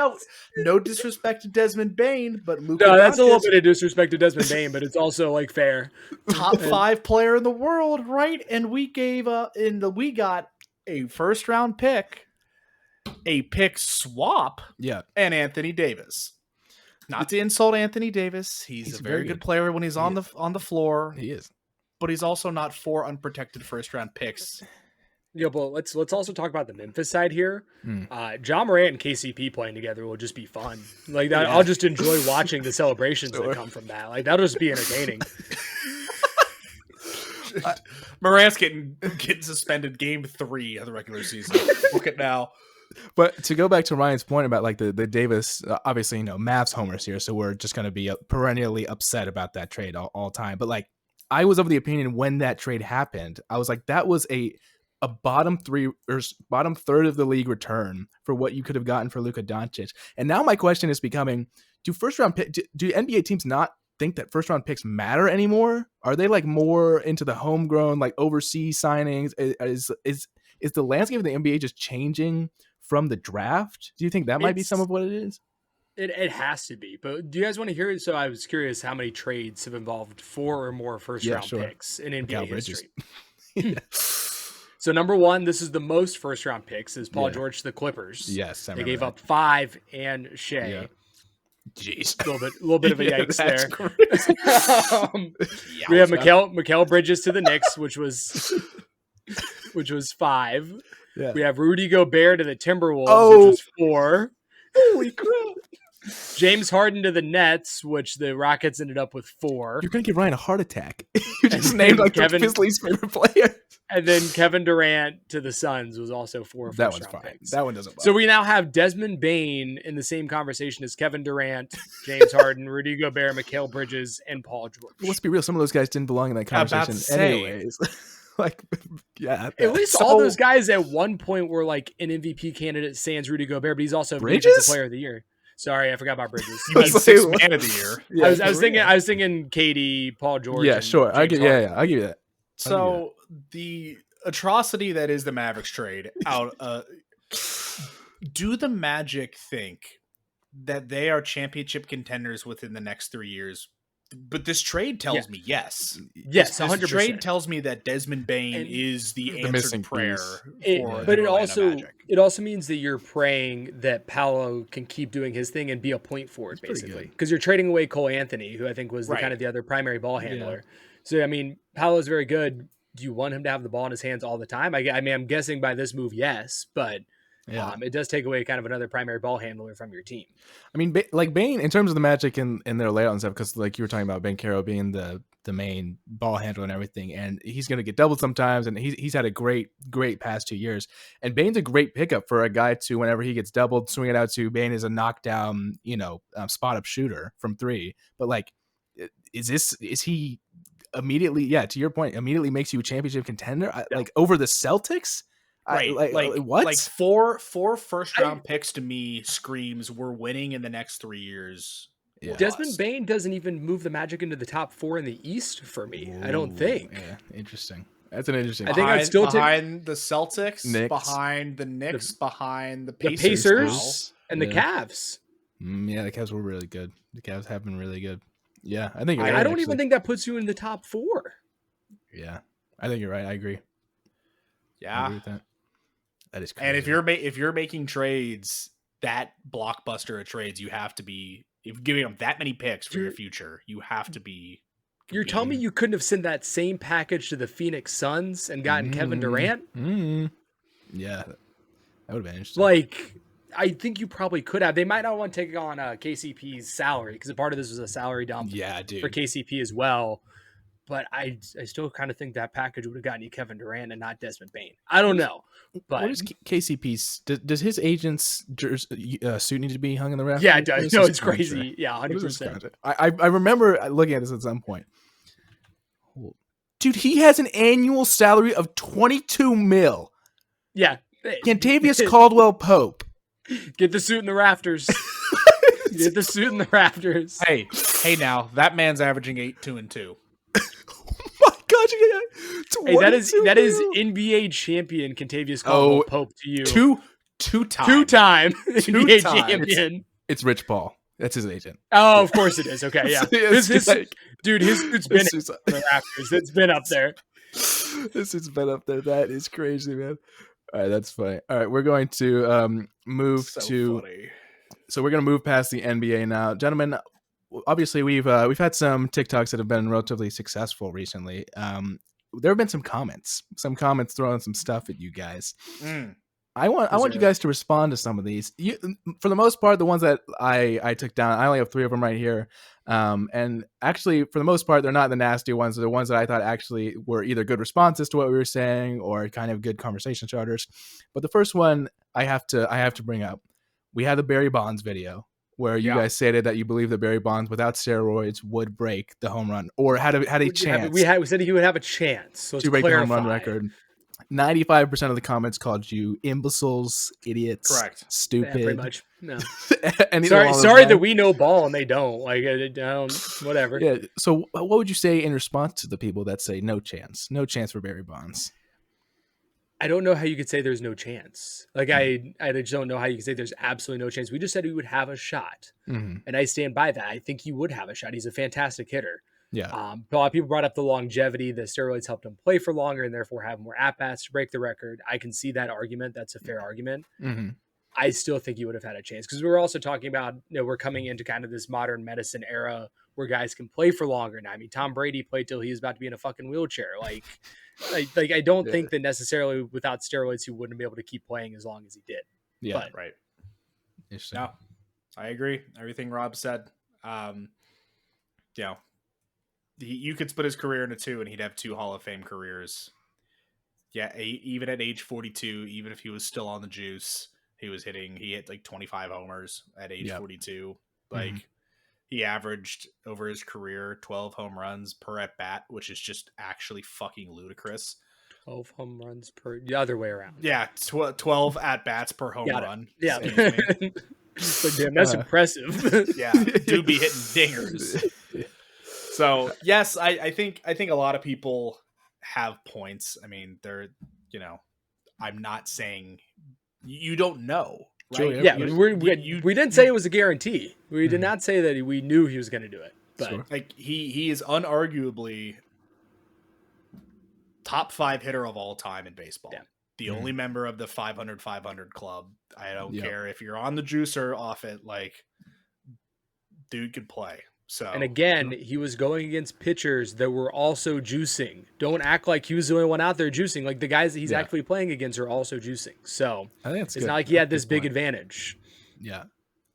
No disrespect to Desmond Bane, but Luka No, that's a little Doncic, bit of disrespect to Desmond Bane, but it's also like fair. top 5 player in the world, right? And we got a first round pick, a pick swap, Yeah. and Anthony Davis. Not to insult Anthony Davis, he's a very good player when he's on the floor, He is. but he's also not 4 unprotected first round picks. Yeah, but let's also talk about the Memphis side here. John Morant and KCP playing together will just be fun. Like that, I'll just enjoy watching the celebrations that come from that. Like that'll just be entertaining. Morant's getting suspended game 3 of the regular season. Look at now. But to go back to Ryan's point about like the Davis, obviously, Mavs homers here, so we're just going to be perennially upset about that trade all time. But like, I was of the opinion when that trade happened, I was like, that was a bottom 3 or bottom third of the league return for what you could have gotten for Luka Doncic. And now my question is becoming: do NBA teams not think that first round picks matter anymore? Are they like more into the homegrown, like overseas signings? Is the landscape of the NBA just changing from the draft? Do you think that might be some of what it is? It has to be. But do you guys want to hear it? So I was curious how many trades have involved 4 or more first round picks in NBA history. So number 1, this is the most first round picks, is Paul George to the Clippers. Yes, I they remember gave that. up 5 and Shea. Yeah. Jeez, A little bit of a yikes that's there. crazy. We have Mikal Bridges to the Knicks, which was 5. Yeah. We have Rudy Gobert to the Timberwolves, Oh. which was 4. Holy crap! James Harden to the Nets, which the Rockets ended up with 4. You're gonna give Ryan a heart attack. You just And named like Kevin- his least favorite player. And then Kevin Durant to the Suns was also 4 That one's first-round fine. picks. That one doesn't. So we now have Desmond Bane in the same conversation as Kevin Durant, James Harden, Rudy Gobert, Mikal Bridges, and Paul George. Let's be real. Some of those guys didn't belong in that About to conversation, say. anyways. Like, yeah. At least all those guys at one point were like an MVP candidate, sans Rudy Gobert, but he's also viewed as Bridges? the player of the year. Sorry, I forgot about Bridges. You mean like, sixth what? man of the year. Yeah, I was thinking Katie, Paul George. Yeah, and sure. I'll James give Harden. I'll give you that. So the atrocity that is the Mavericks trade out. Do the Magic think that they are championship contenders within the next 3 years? But this trade tells me yes. Yes, This 100%. trade tells me that Desmond Bane And is the missing answered prayer piece. for But the it Orlando Magic. also means that you're praying that Paolo can keep doing his thing and be a point forward, basically, because you're trading away Cole Anthony, who I think was the kind of the other primary ball handler. So I mean, Paolo's very good. Do you want him to have the ball in his hands all the time? I mean, I'm guessing by this move, yes, but it does take away kind of another primary ball handler from your team. I mean, like Bane, in terms of the Magic and their layout and stuff, because like you were talking about Ben Caro being the main ball handler and everything, and he's going to get doubled sometimes, and he's had a great past 2 years. And Bane's a great pickup for a guy to, whenever he gets doubled, swing it out to. Bane is a knockdown, spot up shooter from three. But like, is he immediately? Yeah, to your point, immediately makes you a championship contender, like over the Celtics. Right, What? Like four first round picks to me screams we're winning in the next 3 years. Yeah. Desmond Bane doesn't even move the Magic into the top 4 in the East for me. I don't think. Yeah, interesting. That's an interesting. I think I'd still take behind the Celtics, Knicks. behind the Knicks, behind the the Pacers, Pacers and the Yeah. Cavs. Yeah, the Cavs were really good. The Cavs have been really good. Yeah, I think you're I right, don't actually. even think that puts you in the top 4. Yeah, I think you're right. I agree. I Yeah, agree with that. That is crazy. and if you're making trades, that blockbuster of trades, you have to be. If you're giving up that many picks for your future, you have to be. You're telling me you couldn't have sent that same package to the Phoenix Suns and gotten Kevin Durant? Yeah, that would have been interesting. Like, I think you probably could have. They might not want to take on KCP's salary because a part of this was a salary dump dude. for KCP as well. But I still kind of think that package would have gotten you Kevin Durant and not Desmond Bane. I don't know. But What is KCP's? Does his agent's suit need to be hung in the rafters? yeah, it does. What is No, his it's contract? crazy. Yeah, What is his 100%. contract? I remember looking at this at some point. Dude, he has an annual salary of $22 million. Yeah. Cantavius Caldwell Pope. Get the suit in the rafters. Get the suit in the rafters. Hey, now that man's averaging 8, 2, and 2. My God, Hey, that is NBA champion Cantavius Caldwell Pope to you. Two-time NBA times. champion. It's Rich Paul. That's his agent. Oh, of course it is. Okay, yeah. His His suit's been in suit's- the rafters. It's been up there. This has been up there. That is crazy, man. All right, that's funny. All right, we're going to move to. Funny. So we're going to move past the NBA now, gentlemen. Obviously, we've had some TikToks that have been relatively successful recently. There have been some comments throwing some stuff at you guys. I want you guys to respond to some of these. For the most part, the ones that I took down, I only have 3 of them right here. And actually, for the most part, they're not the nasty ones. They're the ones that I thought actually were either good responses to what we were saying or kind of good conversation starters. But the first one I have to bring up. We had the Barry Bonds video where you guys stated that you believe that Barry Bonds without steroids would break the home run or had a chance. We said he would have a chance. So to break the home run record. 95% of the comments called you imbeciles, idiots, Correct. stupid. Yeah, pretty much. No. Sorry that we know ball and they don't. Like, I don't. Whatever. Yeah. So, what would you say in response to the people that say no chance for Barry Bonds? I don't know how you could say there's no chance. Like, I just don't know how you could say there's absolutely no chance. We just said he would have a shot, and I stand by that. I think he would have a shot. He's a fantastic hitter. Yeah. A lot of people brought up the longevity. The steroids helped him play for longer and therefore have more at-bats to break the record. I can see that argument. That's a fair argument. I still think he would have had a chance because we were also talking about, we're coming into kind of this modern medicine era where guys can play for longer now. I mean, Tom Brady played till he was about to be in a fucking wheelchair. Like I don't think that necessarily without steroids, he wouldn't be able to keep playing as long as he did. Yeah. But, Right. Interesting. No, I agree. Everything Rob said. You could split his career into 2 and he'd have 2 Hall of Fame careers. Yeah, even at age 42, even if he was still on the juice, he hit like 25 homers at age 42. Like he averaged over his career 12 home runs per at bat, which is just actually fucking ludicrous. 12 home runs per, the other way around. Yeah, 12 at bats per home run. Yeah. Like, damn, that's impressive. Yeah, do be hitting dingers. So yes, I think a lot of people have points. I mean, they're I'm not saying you don't know, Sure, right? Yeah, You- we didn't say it was a guarantee. We did not say that we knew he was going to do it. But Sure. like he is unarguably top 5 hitter of all time in baseball. Yeah. The only member of the 500 club. I don't Yep. care if you're on the juice or off it. Like, dude could play. So and again, he was going against pitchers that were also juicing. Don't act like he was the only one out there juicing. Like the guys that he's actually playing against are also juicing. So I think that's it's good. not like he had That's a this good big point. advantage. Yeah,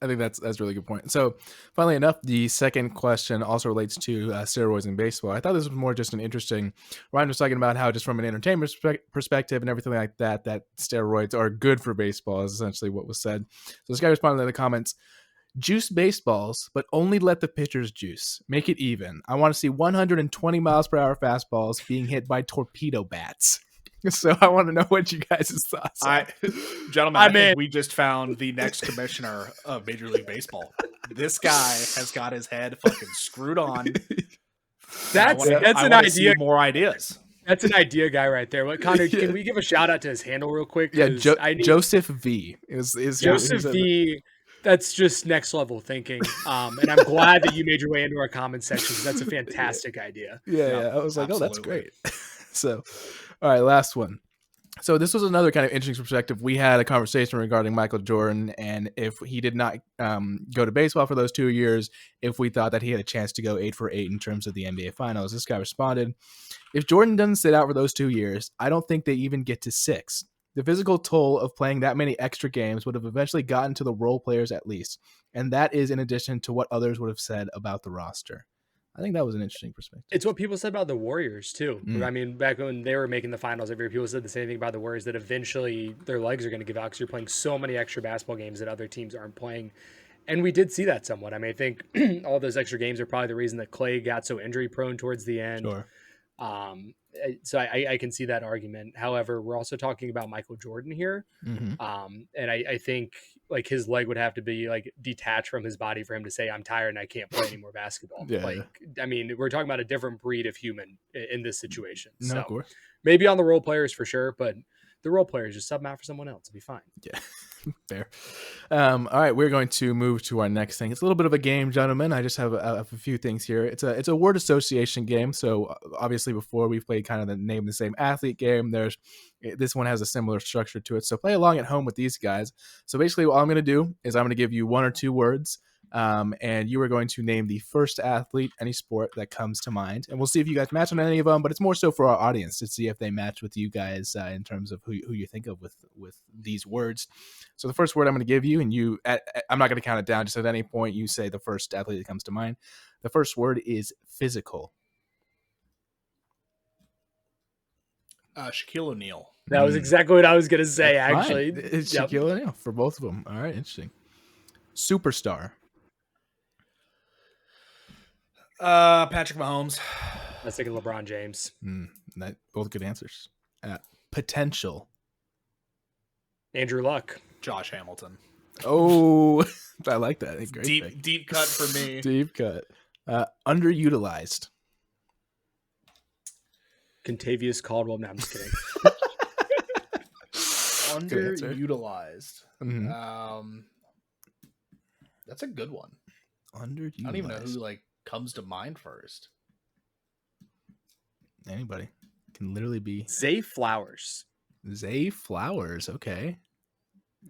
I think that's a really good point. So, funnily enough, the second question also relates to steroids in baseball. I thought this was more just an interesting. Ryan was talking about how just from an entertainment perspective and everything like that, that steroids are good for baseball is essentially what was said. So this guy responded in the comments: "Juice baseballs, but only let the pitchers juice. Make it even. I want to see 120 miles per hour fastballs being hit by torpedo bats." So I want to know what you guys' thoughts are. Gentlemen, I think we just found the next commissioner of Major League Baseball. This guy has got his head fucking screwed on. That's I an wanna see idea. more ideas. That's an idea guy right there. What Connor? Can we give a shout out to his handle real quick? Yeah, 'Cause I need Joseph V is Joseph V. That's just next level thinking. And I'm glad that you made your way into our comment section. 'Cause that's a fantastic idea. Yeah, I was like, oh, that's absolutely. great. So, all right, last one. So this was another kind of interesting perspective. We had a conversation regarding Michael Jordan and if he did not go to baseball for those 2 years, if we thought that he had a chance to go 8 for 8 in terms of the NBA Finals. This guy responded, "If Jordan doesn't sit out for those 2 years, I don't think they even get to 6. The physical toll of playing that many extra games would have eventually gotten to the role players at least. And that is in addition to what others would have said about the roster." I think that was an interesting perspective. It's what people said about the Warriors too. Mm. I mean, back when they were making the finals every year, people said the same thing about the Warriors, that eventually their legs are going to give out because you're playing so many extra basketball games that other teams aren't playing. And we did see that somewhat. I mean, I think all those extra games are probably the reason that Clay got so injury prone towards the end. Sure. So I can see that argument. However, we're also talking about Michael Jordan here. Mm-hmm. And I think like his leg would have to be like detached from his body for him to say, I'm tired and I can't play any more basketball. Yeah, like, I mean, we're talking about a different breed of human in this situation. No, So of course. maybe on the role players for sure, but the role players just sub them out for someone else. It'll be fine. Yeah, fair. All right, we're going to move to our next thing. It's a little bit of a game, gentlemen. I just have a few things here. It's a word association game. So obviously, before we've played kind of the name the same athlete game. This one has a similar structure to it. So play along at home with these guys. So basically, what I'm going to do is I'm going to give you 1 or 2 words. And you are going to name the first athlete, any sport that comes to mind, and we'll see if you guys match on any of them. But it's more so for our audience to see if they match with you guys in terms of who you think of with these words. So the first word I'm going to give you, and I'm not going to count it down. Just at any point, you say the first athlete that comes to mind. The first word is physical. Shaquille O'Neal. That was exactly what I was going to say, That's actually. fine. It's Yep. Shaquille O'Neal for both of them. All right, interesting. Superstar. Patrick Mahomes. I was thinking LeBron James. Both good answers. Potential. Andrew Luck. Josh Hamilton. Oh, I like that. Great pick. Deep cut for me. Deep cut. Underutilized. Contavious Caldwell. No, I'm just kidding. Good answer. Underutilized. Mhm. That's a good one. Underutilized. I don't even know who comes to mind first. Anybody. Can literally be Zay Flowers. Zay Flowers. Okay.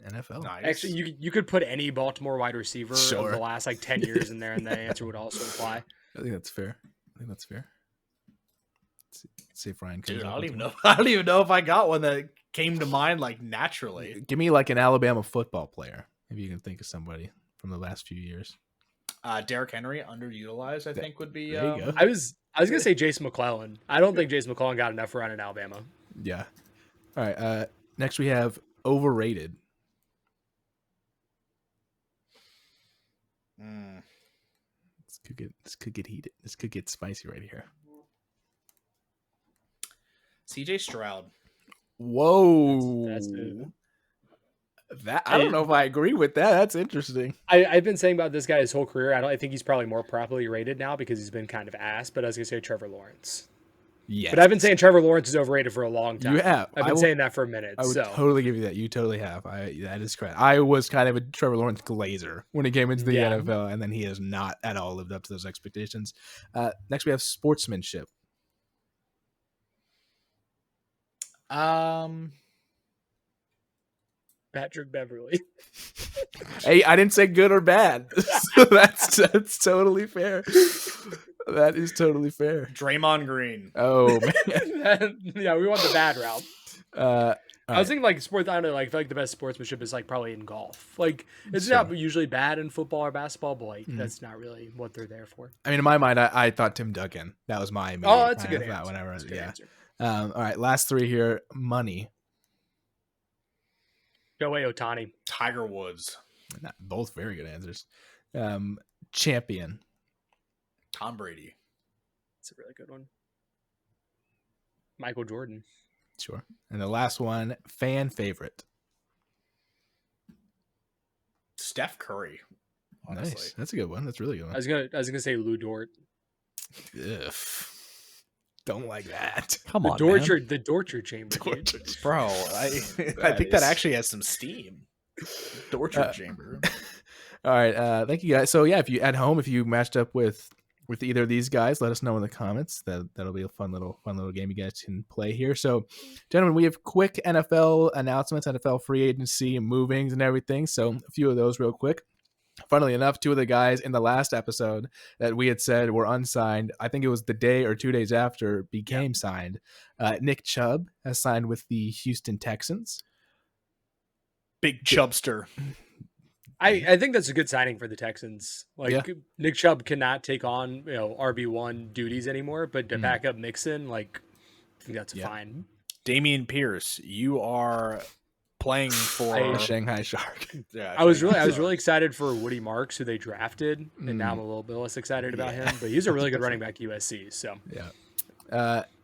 NFL. Nice. Actually, you could put any Baltimore wide receiver Sure. of the last 10 years in there, and the answer would also apply. I think that's fair. Let's see if Ryan comes Dude, up I don't with even one. know. I don't even know if I got one that came to mind naturally. Give me like an Alabama football player. Maybe you can think of somebody from the last few years. Derrick Henry, underutilized, I think would be. There you go. I was gonna say Jason McClellan. I don't think Jason McClellan got enough run in Alabama. Yeah. All right. Next we have overrated. This could get heated. This could get spicy right here. CJ Stroud. Whoa. That's it. That I don't know if I agree with that. That's interesting. I've been saying about this guy his whole career. I think he's probably more properly rated now because he's been kind of ass. But I was gonna say Trevor Lawrence. Yes. But I've been saying Trevor Lawrence is overrated for a long time. You have. I've been saying that for a minute. I would so totally give you that. You totally have. That is correct. I was kind of a Trevor Lawrence glazer when he came into the NFL, and then he has not at all lived up to those expectations. Next, we have sportsmanship. Patrick Beverly. Hey, I didn't say good or bad. So that's totally fair. That is totally fair. Draymond Green. Oh man. Yeah, we want the bad route. I was right. thinking like sports. I don't know. Like I feel like the best sportsmanship is like probably in golf. Like it's not usually bad in football or basketball, but like that's not really what they're there for. I mean, in my mind, I thought Tim Duncan. That was my. Oh, that's a good answer. Whenever, That's a good answer. All right, last three here. Money. Shohei Ohtani. Tiger Woods. Both very good answers. Champion. Tom Brady. It's a really good one. Michael Jordan. Sure. And the last one, fan favorite. Steph Curry. Honestly. Nice. That's a good one. That's a really good one. I was gonna say Lou Dort. Ugh. Don't like that. Come on, The torture chamber. Bro, I think that actually has some steam. Torture chamber. All right. Thank you guys. So yeah, if you matched up with either of these guys, let us know in the comments. That'll be a fun little game you guys can play here. So, gentlemen, we have quick NFL announcements, NFL free agency movings and everything. So a few of those real quick. Funnily enough, two of the guys in the last episode that we had said were unsigned, I think it was the day or 2 days after, became signed. Nick Chubb has signed with the Houston Texans. Big Chubster. I think that's a good signing for the Texans. Like Nick Chubb cannot take on RB1 duties anymore, but to back up Mixon, like I think that's fine. Damian Pierce, you are playing for Shanghai Shark. Yeah, I was really excited for Woody Marks, who they drafted, and now I'm a little bit less excited about him. But he's a really good running back at USC. So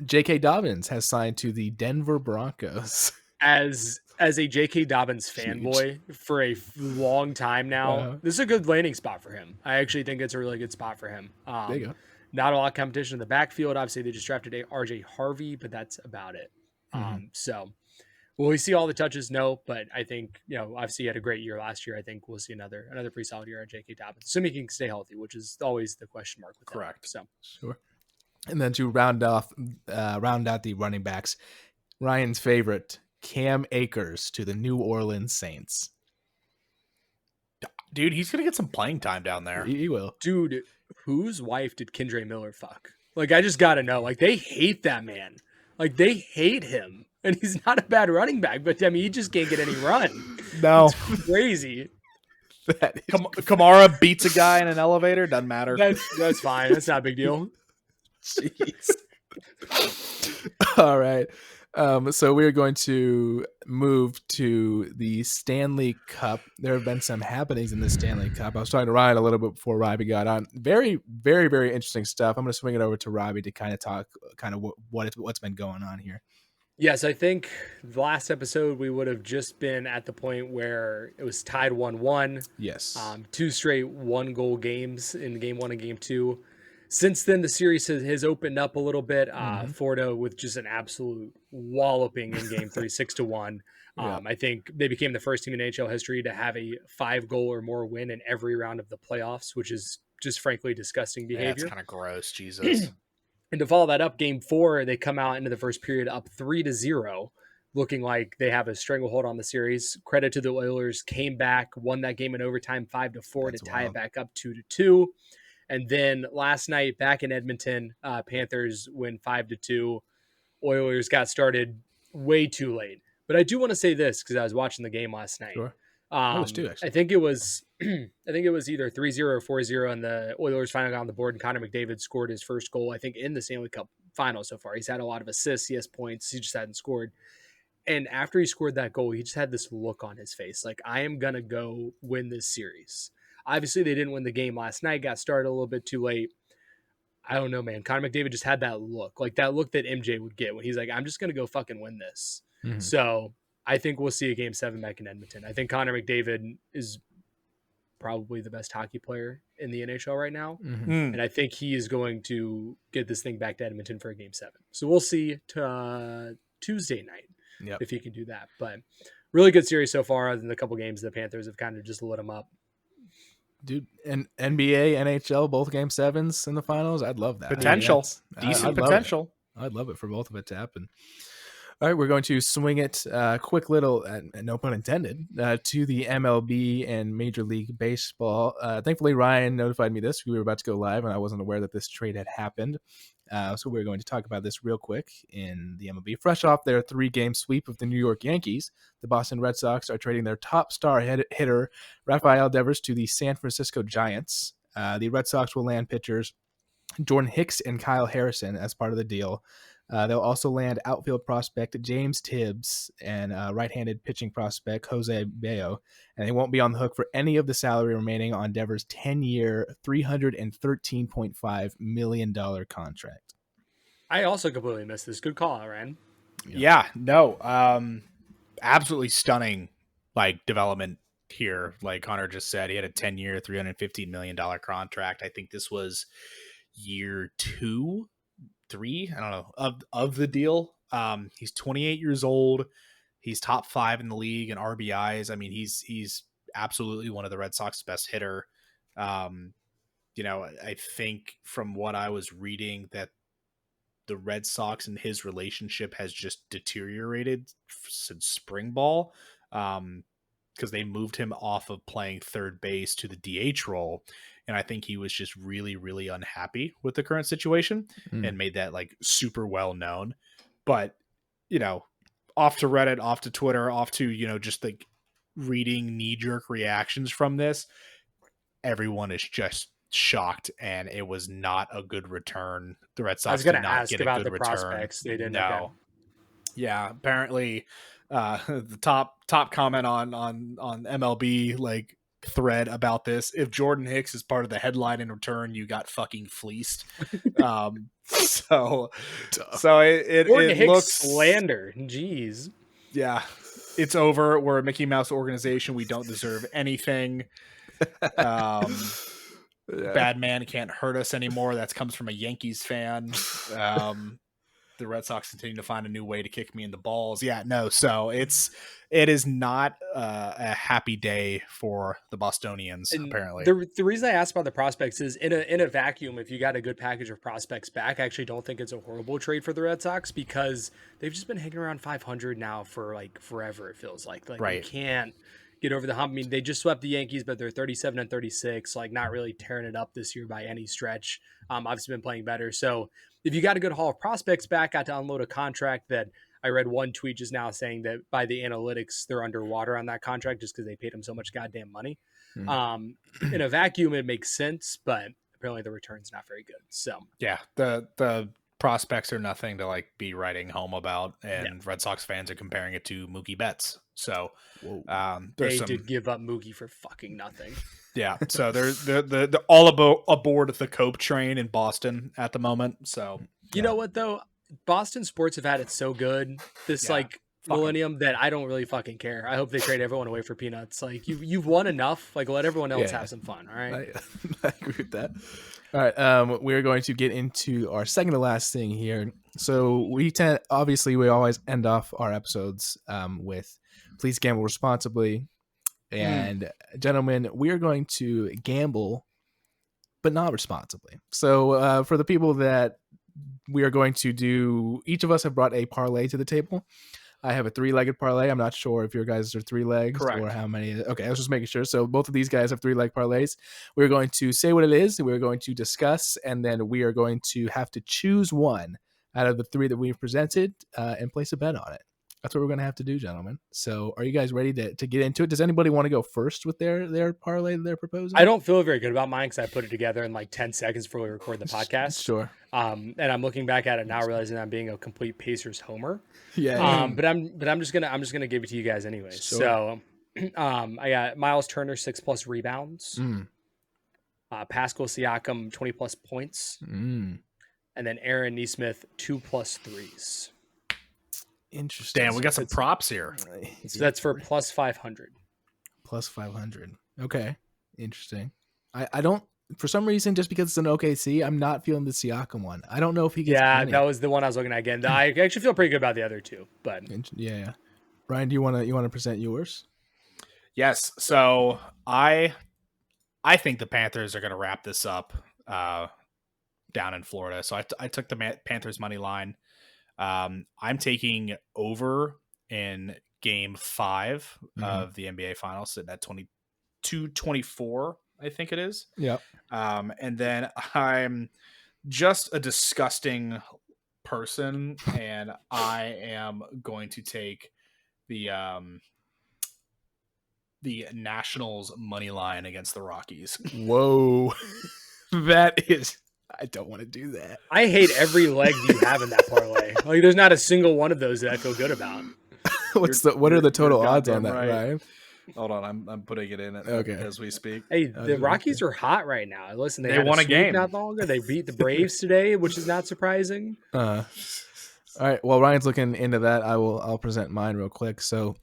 J.K. Dobbins has signed to the Denver Broncos. As a J.K. Dobbins fanboy for a long time now, this is a good landing spot for him. I actually think it's a really good spot for him. There you go. Not a lot of competition in the backfield. Obviously, they just drafted R.J. Harvey, but that's about it. So will we see all the touches? No, but I think, obviously he had a great year last year. I think we'll see another pretty solid year at J.K. Dobbins, assuming he can stay healthy, which is always the question mark with correct. Him, so Sure. And then to round out the running backs, Ryan's favorite, Cam Akers to the New Orleans Saints. Dude, he's gonna get some playing time down there. He will. Dude, whose wife did Kendre Miller fuck? Like, I just gotta know. Like, they hate that man. Like, they hate him. And he's not a bad running back, but I mean, he just can't get any run. No. It's crazy. Kamara beats a guy in an elevator. Doesn't matter. That's fine. That's not a big deal. Jeez. All right. So we're going to move to the Stanley Cup. There have been some happenings in the Stanley Cup. I was talking to Ryan a little bit before Robbie got on. Very, very, very interesting stuff. I'm going to swing it over to Robbie to kind of talk what's been going on here. Yes, I think the last episode we would have just been at the point where it was tied 1-1. Yes. 2 straight 1-goal games in game 1 and game 2. Since then, the series has opened up a little bit. Florida with just an absolute walloping in game 3, 6-1. I think they became the first team in NHL history to have a 5-goal or more win in every round of the playoffs, which is just frankly disgusting behavior. That's kind of gross, Jesus. And to follow that up, game 4, they come out into the first period up 3-0, looking like they have a stranglehold on the series. Credit to the Oilers, came back, won that game in overtime 5-4 to tie it back up 2-2. And then last night, back in Edmonton, Panthers win 5-2. Oilers got started way too late. But I do want to say this because I was watching the game last night. Sure. I think it was either 3-0 or 4-0, and the Oilers finally got on the board, and Connor McDavid scored his first goal, I think, in the Stanley Cup final so far. He's had a lot of assists, he has points, he just hadn't scored. And after he scored that goal, he just had this look on his face, like, I am going to go win this series. Obviously, they didn't win the game last night, got started a little bit too late. I don't know, man. Connor McDavid just had that look, like that look that MJ would get when he's like, I'm just going to go fucking win this. So I think we'll see a Game 7 back in Edmonton. I think Connor McDavid is probably the best hockey player in the NHL right now. And I think he is going to get this thing back to Edmonton for a Game 7. So we'll see Tuesday night if he can do that. But really good series so far, other than the couple games the Panthers have kind of just lit them up. Dude, and NBA, NHL, both Game 7s in the finals. I'd love that. Potential. Decent I'd potential. I'd love it for both of it to happen. All right, we're going to swing it, quick little, no pun intended, to the MLB and Major League Baseball. Thankfully, Ryan notified me this. We were about to go live, and I wasn't aware that this trade had happened. So we're going to talk about this real quick in the MLB. Fresh off their 3-game sweep of the New York Yankees, the Boston Red Sox are trading their top star hitter, Rafael Devers, to the San Francisco Giants. The Red Sox will land pitchers Jordan Hicks and Kyle Harrison as part of the deal. They'll also land outfield prospect James Tibbs and right-handed pitching prospect Jose Bayo, and they won't be on the hook for any of the salary remaining on Devers' 10-year, $313.5 million contract. I also completely missed this. Good call, Ryan. Yeah, no, absolutely stunning development here. Like Connor just said, he had a 10-year, $315 million contract. I think this was year 2, 3, I don't know, of the deal. He's 28 years old. He's top 5 in the league in RBIs. I mean, he's absolutely one of the Red Sox's best hitter. I think from what I was reading that the Red Sox and his relationship has just deteriorated since spring ball. Because they moved him off of playing third base to the DH role. And I think he was just really, really unhappy with the current situation and made that super well known. But, off to Reddit, off to Twitter, off to, just reading knee-jerk reactions from this, everyone is just shocked, and it was not a good return. The Red Sox did not get a good return. Prospects. They didn't. No. Okay. Yeah, apparently the top comment on MLB thread about this: if Jordan Hicks is part of the headline in return, you got fucking fleeced. So it Hicks looks slander. Jeez. Yeah, it's over. We're a Mickey Mouse organization. We don't deserve anything. Bad man can't hurt us anymore. That comes from a Yankees fan. The Red Sox continue to find a new way to kick me in the balls. Yeah, no. So it is not a happy day for the Bostonians. And apparently, the reason I asked about the prospects is in a vacuum. If you got a good package of prospects back, I actually don't think it's a horrible trade for the Red Sox because they've just been hanging around 500 now for forever. It feels like right. You can't get over the hump. I mean, they just swept the Yankees, but they're 37-36, not really tearing it up this year by any stretch. Obviously been playing better. So if you got a good haul of prospects back, got to unload a contract that I read one tweet just now saying that by the analytics, they're underwater on that contract just because they paid him so much goddamn money. In a vacuum, it makes sense, but apparently the return's not very good. So yeah, the prospects are nothing to be writing home about, and Red Sox fans are comparing it to Mookie Betts. So they did give up Mookie for fucking nothing. Yeah, so they're all aboard the Cope train in Boston at the moment. So you know what though, Boston sports have had it so good this millennium that I don't really fucking care. I hope they trade everyone away for peanuts. You've won enough. Let everyone else have some fun. All right, I agree with that. All right, we're going to get into our second to last thing here. So we always end off our episodes with please gamble responsibly. And gentlemen, we are going to gamble, but not responsibly. So for the people that we are going to do, each of us have brought a parlay to the table. I have a 3-legged parlay. I'm not sure if your guys are 3 legs or how many. Okay, I was just making sure. So both of these guys have 3-leg parlays. We're going to say what it is. We're going to discuss, and then we are going to have to choose one out of the 3 that we've presented and place a bet on it. That's what we're going to have to do, gentlemen. So are you guys ready to get into it? Does anybody want to go first with their parlay that they're proposing? I don't feel very good about mine because I put it together in 10 seconds before we record the podcast. Sure. And I'm looking back at it now, realizing I'm being a complete Pacers homer. Yeah. But I'm just gonna give it to you guys anyway. Sure. So I got Miles Turner 6+ rebounds. Pascal Siakam 20+ points. And then Aaron Nesmith 2+ threes. Interesting. Damn, we got some props here. So that's for plus 500. Plus 500. Okay. Interesting. I don't, for some reason, just because it's an OKC, I'm not feeling the Siakam one. I don't know if he gets plenty. That was the one I was looking at again. I actually feel pretty good about the other two, but Yeah. Ryan, do you want to present yours? Yes. So I think the Panthers are going to wrap this up down in Florida. So I took the Panthers money line. I'm taking over in Game 5 of the NBA Finals, sitting at 22-24, I think it is. Yeah. And then I'm just a disgusting person, and I am going to take the Nationals money line against the Rockies. Whoa. That is, I don't want to do that. I hate every leg you have in that parlay. Like, there's not a single one of those that I feel good about. What are the total you're odds on goddamn that, right. Ryan? Hold on, I'm putting it in as we speak. Hey, the Rockies are hot right now. Listen, they won a sweep game not long ago. They beat the Braves today, which is not surprising. All right. While Ryan's looking into that, I'll present mine real quick. So,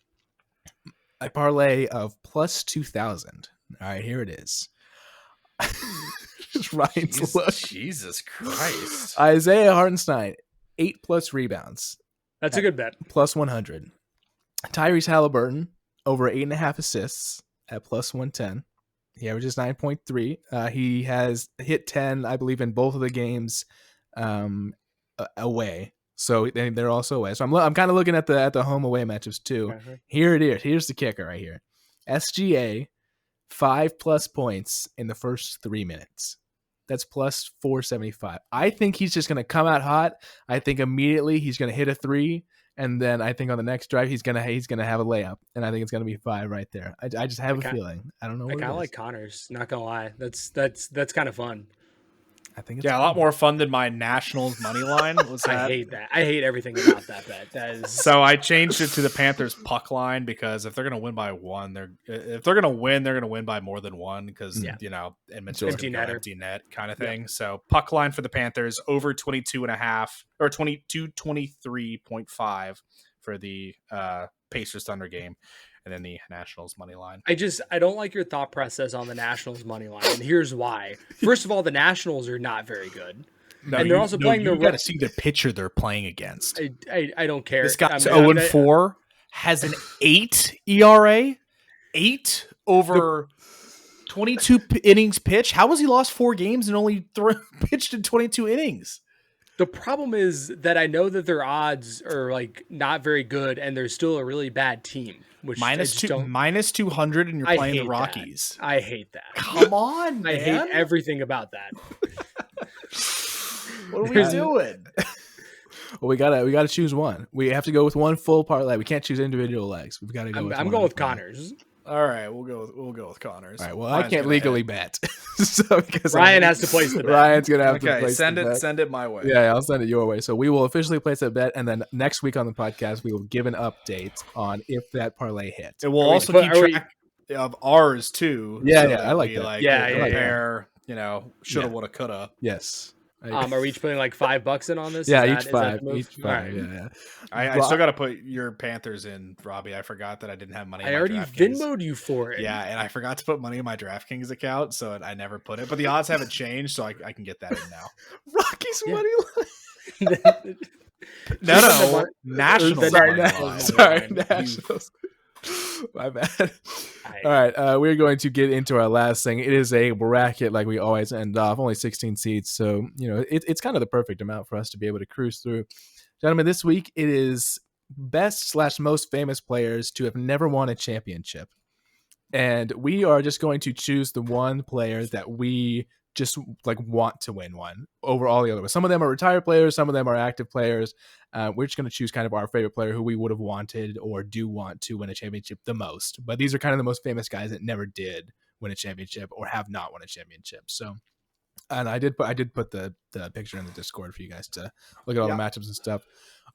a parlay of plus 2,000. All right, here it is. Ryan's look. Jesus Christ. Isaiah Hartenstein, 8+ rebounds. That's a good bet. Plus 100. Tyrese Halliburton, over 8.5 assists at plus 110. He averages 9.3. He has hit 10, I believe, in both of the games away. So they're also away. So I'm kind of looking at the home away matchups too. Uh-huh. Here it is. Here's the kicker right here. SGA, 5+ points in the first 3 minutes. That's plus 475. I think he's just going to come out hot. I think immediately he's going to hit a 3. And then I think on the next drive he's gonna have a layup, and I think it's gonna be 5 right there. I just have a feeling. I don't know. I kind of like Connors. Not gonna lie, that's kind of fun. I think it's a lot more fun than my Nationals money line. I hate that. I hate everything about that bet. That is so I changed it to the Panthers puck line because if they're gonna win by 1, they're gonna win by more than 1 because you know Edmonton's empty net kind of thing. Yeah. So puck line for the Panthers over 22.5 or 23.5 for the Pacers Thunder game. And then the Nationals money line. I don't like your thought process on the Nationals money line, and here's why. First of all, the Nationals are not very good, and they're also playing the. You got to see the pitcher they're playing against. I don't care. This guy's 0-4, has an 8 ERA, 8 over 22 innings pitched. How has he lost 4 games and only pitched in 22 innings? The problem is that I know that their odds are like not very good, and they're still a really bad team. Which minus 200, and you're playing the Rockies. I hate that. Come on, man. I hate everything about that. What are we doing? Well, we gotta choose one. We have to go with one full parlay. We can't choose individual legs. We've got to go. I'm going with Connors. All right, we'll go with Connors. All right. Well, I can't legally bet, so because Ryan has to place the bet. Ryan's gonna have to place send it my way. Yeah, I'll send it your way. So we will officially place a bet, and then next week on the podcast we will give an update on if that parlay hits. It will also keep track of ours too. Yeah, I like that. Compare, shoulda, woulda, coulda. Yes. Are we each putting like $5 in on this? Yeah, each five. Right. Yeah. I still got to put your Panthers in, Robbie. I forgot that I didn't have money. I already Venmo'd you for it. Yeah, and I forgot to put money in my DraftKings account, so I never put it. But the odds haven't changed, so I can get that in now. Rockies money line. No, Nationals. Sorry, Nationals. My bad. All right, we're going to get into our last thing. It is a bracket, like we always end off. Only 16 seats, so it's kind of the perfect amount for us to be able to cruise through. Gentlemen, this week it is best/most famous players to have never won a championship, and we are just going to choose the one player that we just want to win one over all the other ones. Some of them are retired players, some of them are active players. We're just going to choose kind of our favorite player who we would have wanted or do want to win a championship the most. But these are kind of the most famous guys that never did win a championship or have not won a championship. So, and I did put the picture in the Discord for you guys to look at all the matchups and stuff.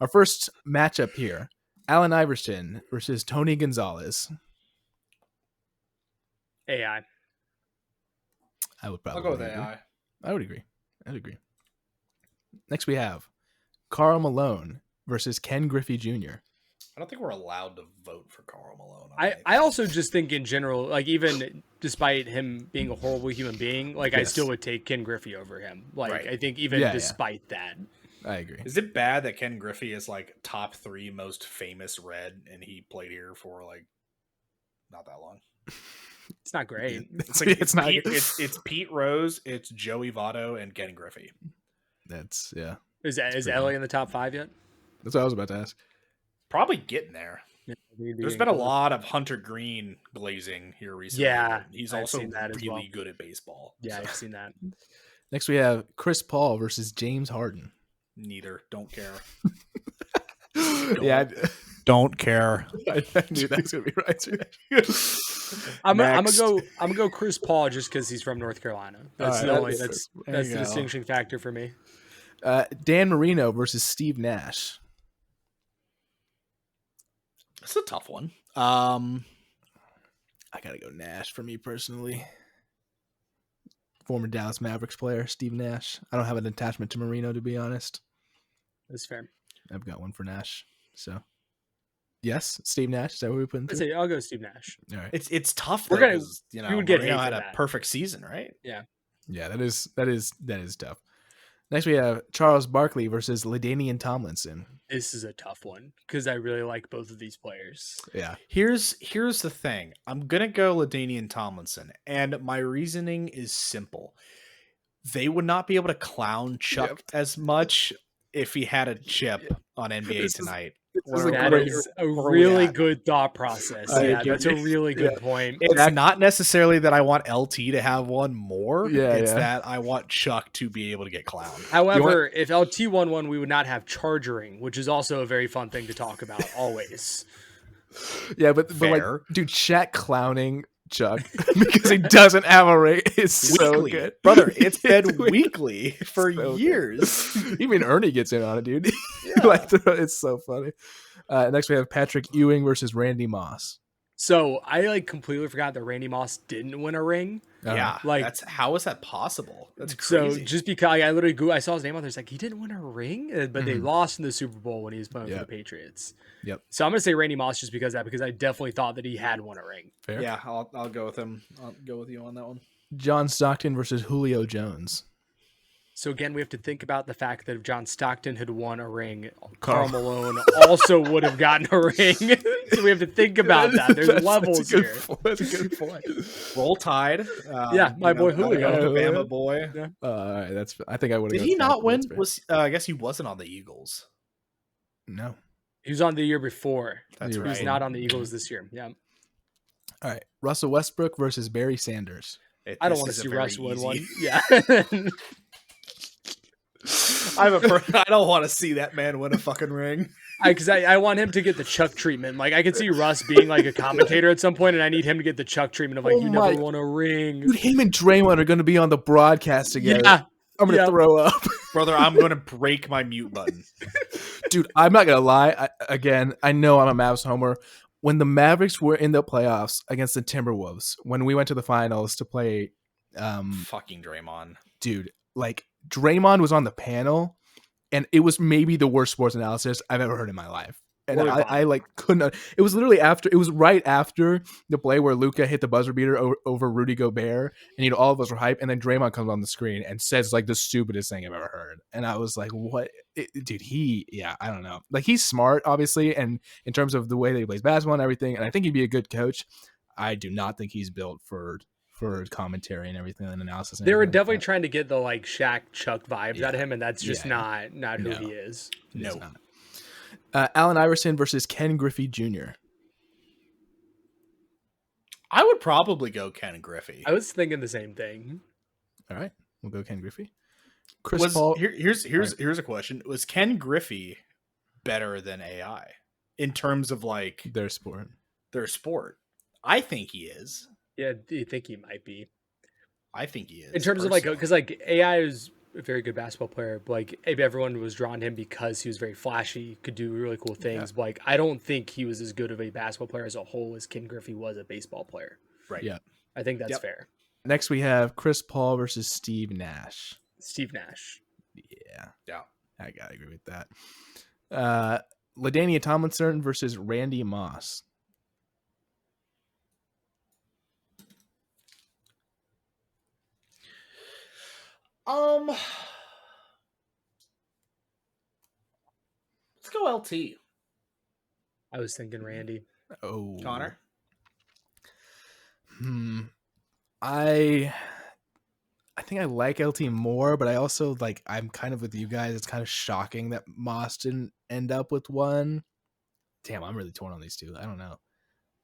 Our first matchup here, Allen Iverson versus Tony Gonzalez. AI. I would probably I'll go with AI. I would agree. Next we have Karl Malone versus Ken Griffey Jr. I don't think we're allowed to vote for Karl Malone. I also just think in general, like even despite him being a horrible human being, like I still would take Ken Griffey over him. Like Right. I think even despite that. I agree. Is it bad that Ken Griffey is like top 3 most famous Red and he played here for like not that long? It's not great. It's like it's not. It's Pete Rose, it's Joey Votto, and Ken Griffey. That's Is Ellie in the top 5 yet? That's what I was about to ask. Probably getting there. Yeah, There's been a lot of Hunter Green glazing here recently. Yeah, he's I've also seen that as really well. good at baseball. Yeah, so. I've seen that. Next, we have Chris Paul versus James Harden. Neither. Don't care. Don't care. I knew that was gonna be right. I'm gonna go Chris Paul just because he's from North Carolina. That's the only that's the distinguishing factor for me. Dan Marino versus Steve Nash. It's a tough one. I gotta go Nash for me personally. Former Dallas Mavericks player Steve Nash. I don't have an attachment to Marino, to be honest. That's fair. I've got one for Nash. So, yes, Steve Nash. Is that what we put in? I'll go Steve Nash. All right. It's tough. We're Though, gonna 'cause, we would get Marino hate had for a that. perfect season, right? Yeah. Yeah, that is tough. Next, we have Charles Barkley versus LaDainian Tomlinson. This is a tough one because I really like both of these players. Yeah. Here's the thing. I'm gonna go LaDainian Tomlinson, and my reasoning is simple. They would not be able to clown Chuck as much if he had a chip on NBA Tonight. That is a really good thought process. Yeah, that's a really good point. It's not necessarily that I want LT to have one more. It's that I want Chuck to be able to get clowned. However, if LT won one, we would not have chargering, which is also a very fun thing to talk about always. Yeah, but like, dude, Shaq clowning Chuck because he doesn't have a ring is so good. Brother, it's been weekly for years. Even Ernie gets in on it, dude. Like, it's so funny. Next, we have Patrick Ewing versus Randy Moss. So I completely forgot that Randy Moss didn't win a ring. Yeah, how is that possible? That's crazy. So just because I saw his name on there, it's like he didn't win a ring, but they lost in the Super Bowl when he was playing for the Patriots. Yep. So I'm gonna say Randy Moss just because I definitely thought that he had won a ring. Fair. Yeah, I'll go with him. I'll go with you on that one. John Stockton versus Julio Jones. So again, we have to think about the fact that if John Stockton had won a ring, Karl Malone also would have gotten a ring. So we have to think about that. There's levels here. That's a good point. Roll Tide. My boy Julio, Bama boy. Yeah. I think I would have. Did he not win? I guess he wasn't on the Eagles. No, he was on the year before. That's right. He's not on the Eagles this year. Yeah. All right, Russell Westbrook versus Barry Sanders. I don't want to see Russ win one. Yeah. I don't want to see that man win a fucking ring. Because I want him to get the Chuck treatment. Like I could see Russ being like a commentator at some point, and I need him to get the Chuck treatment of like you never won a ring. Dude, him and Draymond are going to be on the broadcast together. Yeah. I'm going to throw up. Brother, I'm going to break my mute button. Dude, I'm not going to lie. I know I'm a Mavs homer. When the Mavericks were in the playoffs against the Timberwolves, when we went to the finals to play fucking Draymond. Dude, like Draymond was on the panel and it was maybe the worst sports analysis I've ever heard in my life. And I couldn't. It was literally right after the play where Luka hit the buzzer beater over Rudy Gobert, and all of us were hyped. And then Draymond comes on the screen and says like the stupidest thing I've ever heard. And I was like, "What, dude?" I don't know. Like he's smart, obviously, and in terms of the way that he plays basketball and everything. And I think he'd be a good coach. I do not think he's built for commentary and everything and analysis. And they were definitely trying to get the like Shaq Chuck vibes out of him, and that's just not who he is. No. Allen Iverson versus Ken Griffey Jr. I would probably go Ken Griffey. I was thinking the same thing. All right, we'll go Ken Griffey. Here's a question: was Ken Griffey better than AI in terms of like their sport? I think he is. Yeah, do you think he might be? I think he is. In terms of like, because like AI is a very good basketball player, but like maybe everyone was drawn to him because he was very flashy, could do really cool things. But like, I don't think he was as good of a basketball player as a whole as Ken Griffey was a baseball player. Right. Yeah. I think that's fair. Next, we have Chris Paul versus Steve Nash. Steve Nash. Yeah. Yeah. I gotta agree with that. LaDainian Tomlinson versus Randy Moss. Let's go LT. I was thinking Randy. Oh, Connor. I think I like LT more, but I also I'm kind of with you guys. It's kind of shocking that Moss didn't end up with one. Damn, I'm really torn on these two. I don't know.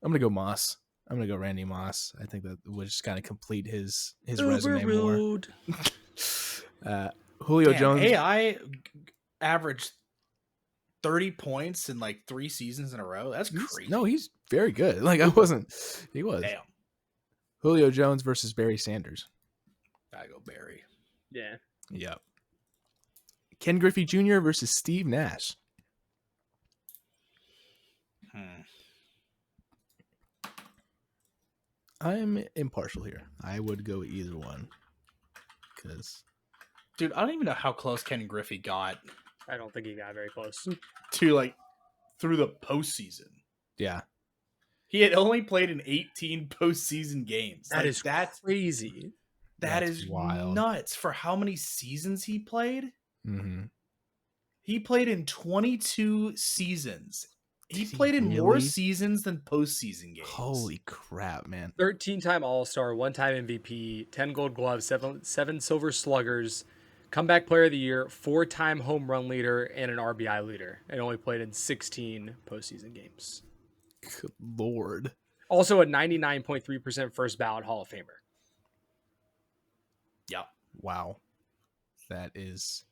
I'm gonna go Moss. I'm gonna go Randy Moss. I think that would just kind of complete his resume more. Julio Jones. AI averaged 30 points in 3 seasons in a row. That's crazy. No, he's very good. He was. Damn. Julio Jones versus Barry Sanders. Gotta go Barry. Yeah. Yep. Ken Griffey Jr. versus Steve Nash. I'm impartial here. I would go either one. Dude, I don't even know how close Ken Griffey got I don't think he got very close. to through the postseason. Yeah. He had only played in 18 postseason games. That's crazy. That is wild. Nuts for how many seasons he played. Mm-hmm. He played in 22 seasons. He Did played in really? more seasons than postseason games. Holy crap, man. 13-time All-Star, 1-time MVP, 10 Gold Gloves, 7 Silver Sluggers, comeback player of the year, 4-time home run leader, and an RBI leader. And only played in 16 postseason games. Good Lord. Also a 99.3% first ballot Hall of Famer. Yep. Wow. That is.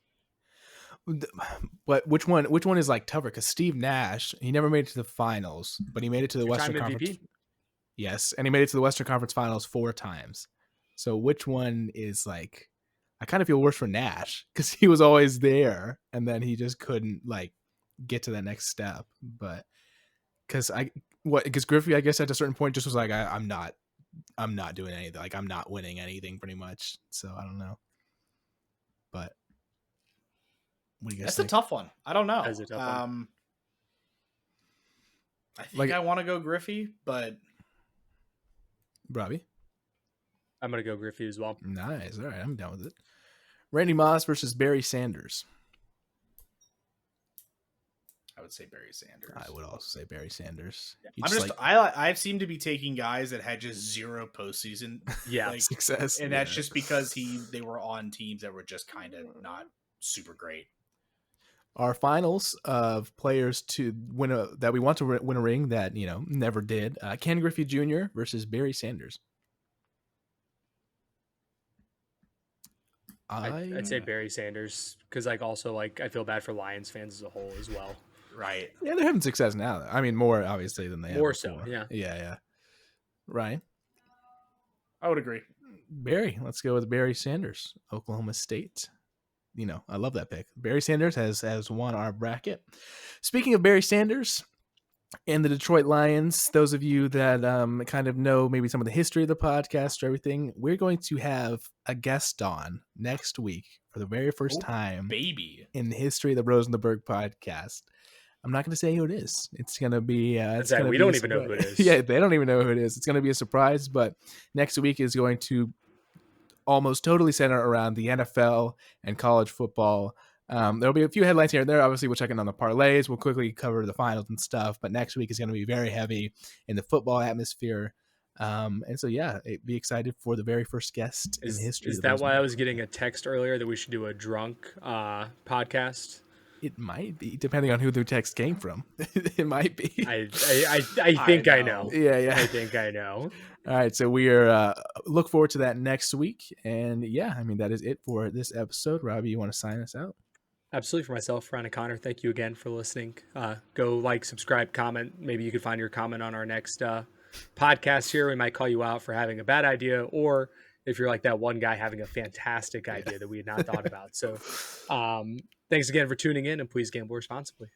But which one is tougher? Because Steve Nash, he never made it to the finals, but he made it to the Western Conference. MVP? Yes, and he made it to the Western Conference Finals 4 times. So which one is I kind of feel worse for Nash because he was always there, and then he just couldn't get to that next step. But because Griffey, I guess at a certain point just was I'm not doing anything. I'm not winning anything pretty much. So I don't know. But what do you guys think? That's a tough one. I don't know. That is a tough one. I think I want to go Griffey, but Robbie? I'm going to go Griffey as well. Nice. All right, I'm down with it. Randy Moss versus Barry Sanders. I would say Barry Sanders. I would also say Barry Sanders. Yeah. I seem to be taking guys that had just 0 postseason success, and that's just because they were on teams that were just kind of not super great. Our finals of players to win that we want to win a ring that never did. Ken Griffey Jr. versus Barry Sanders. I'd say Barry Sanders because also I feel bad for Lions fans as a whole as well. Right. Yeah, they're having success now. I mean, more obviously than they have More before. so, yeah. Yeah. Ryan? I would agree. Barry. Let's go with Barry Sanders, Oklahoma State. I love that pick. Barry Sanders has won our bracket. Speaking of Barry Sanders and the Detroit Lions, those of you that kind of know maybe some of the history of the podcast or everything, we're going to have a guest on next week for the very first time in the history of the Bros and the Berg podcast. I'm not going to say who it is. It's going to be... we don't even know who it is. Yeah, they don't even know who it is. It's going to be a surprise, but next week is going to almost totally center around the NFL and college football. There'll be a few headlines here and there. Obviously, we'll check in on the parlays. We'll quickly cover the finals and stuff, but next week is going to be very heavy in the football atmosphere. And so, be excited for the very first guest in history. Is that why I was getting a text earlier that we should do a drunk podcast? It might be, depending on who the text came from. It might be. I think I know. Yeah. I think I know. All right, so we are look forward to that next week. And that is it for this episode. Robbie, you want to sign us out? Absolutely. For myself, Ryan and Connor, thank you again for listening. Go subscribe, comment. Maybe you could find your comment on our next podcast here. We might call you out for having a bad idea, or if you're like that one guy having a fantastic idea that we had not thought about. So thanks again for tuning in, and please gamble responsibly.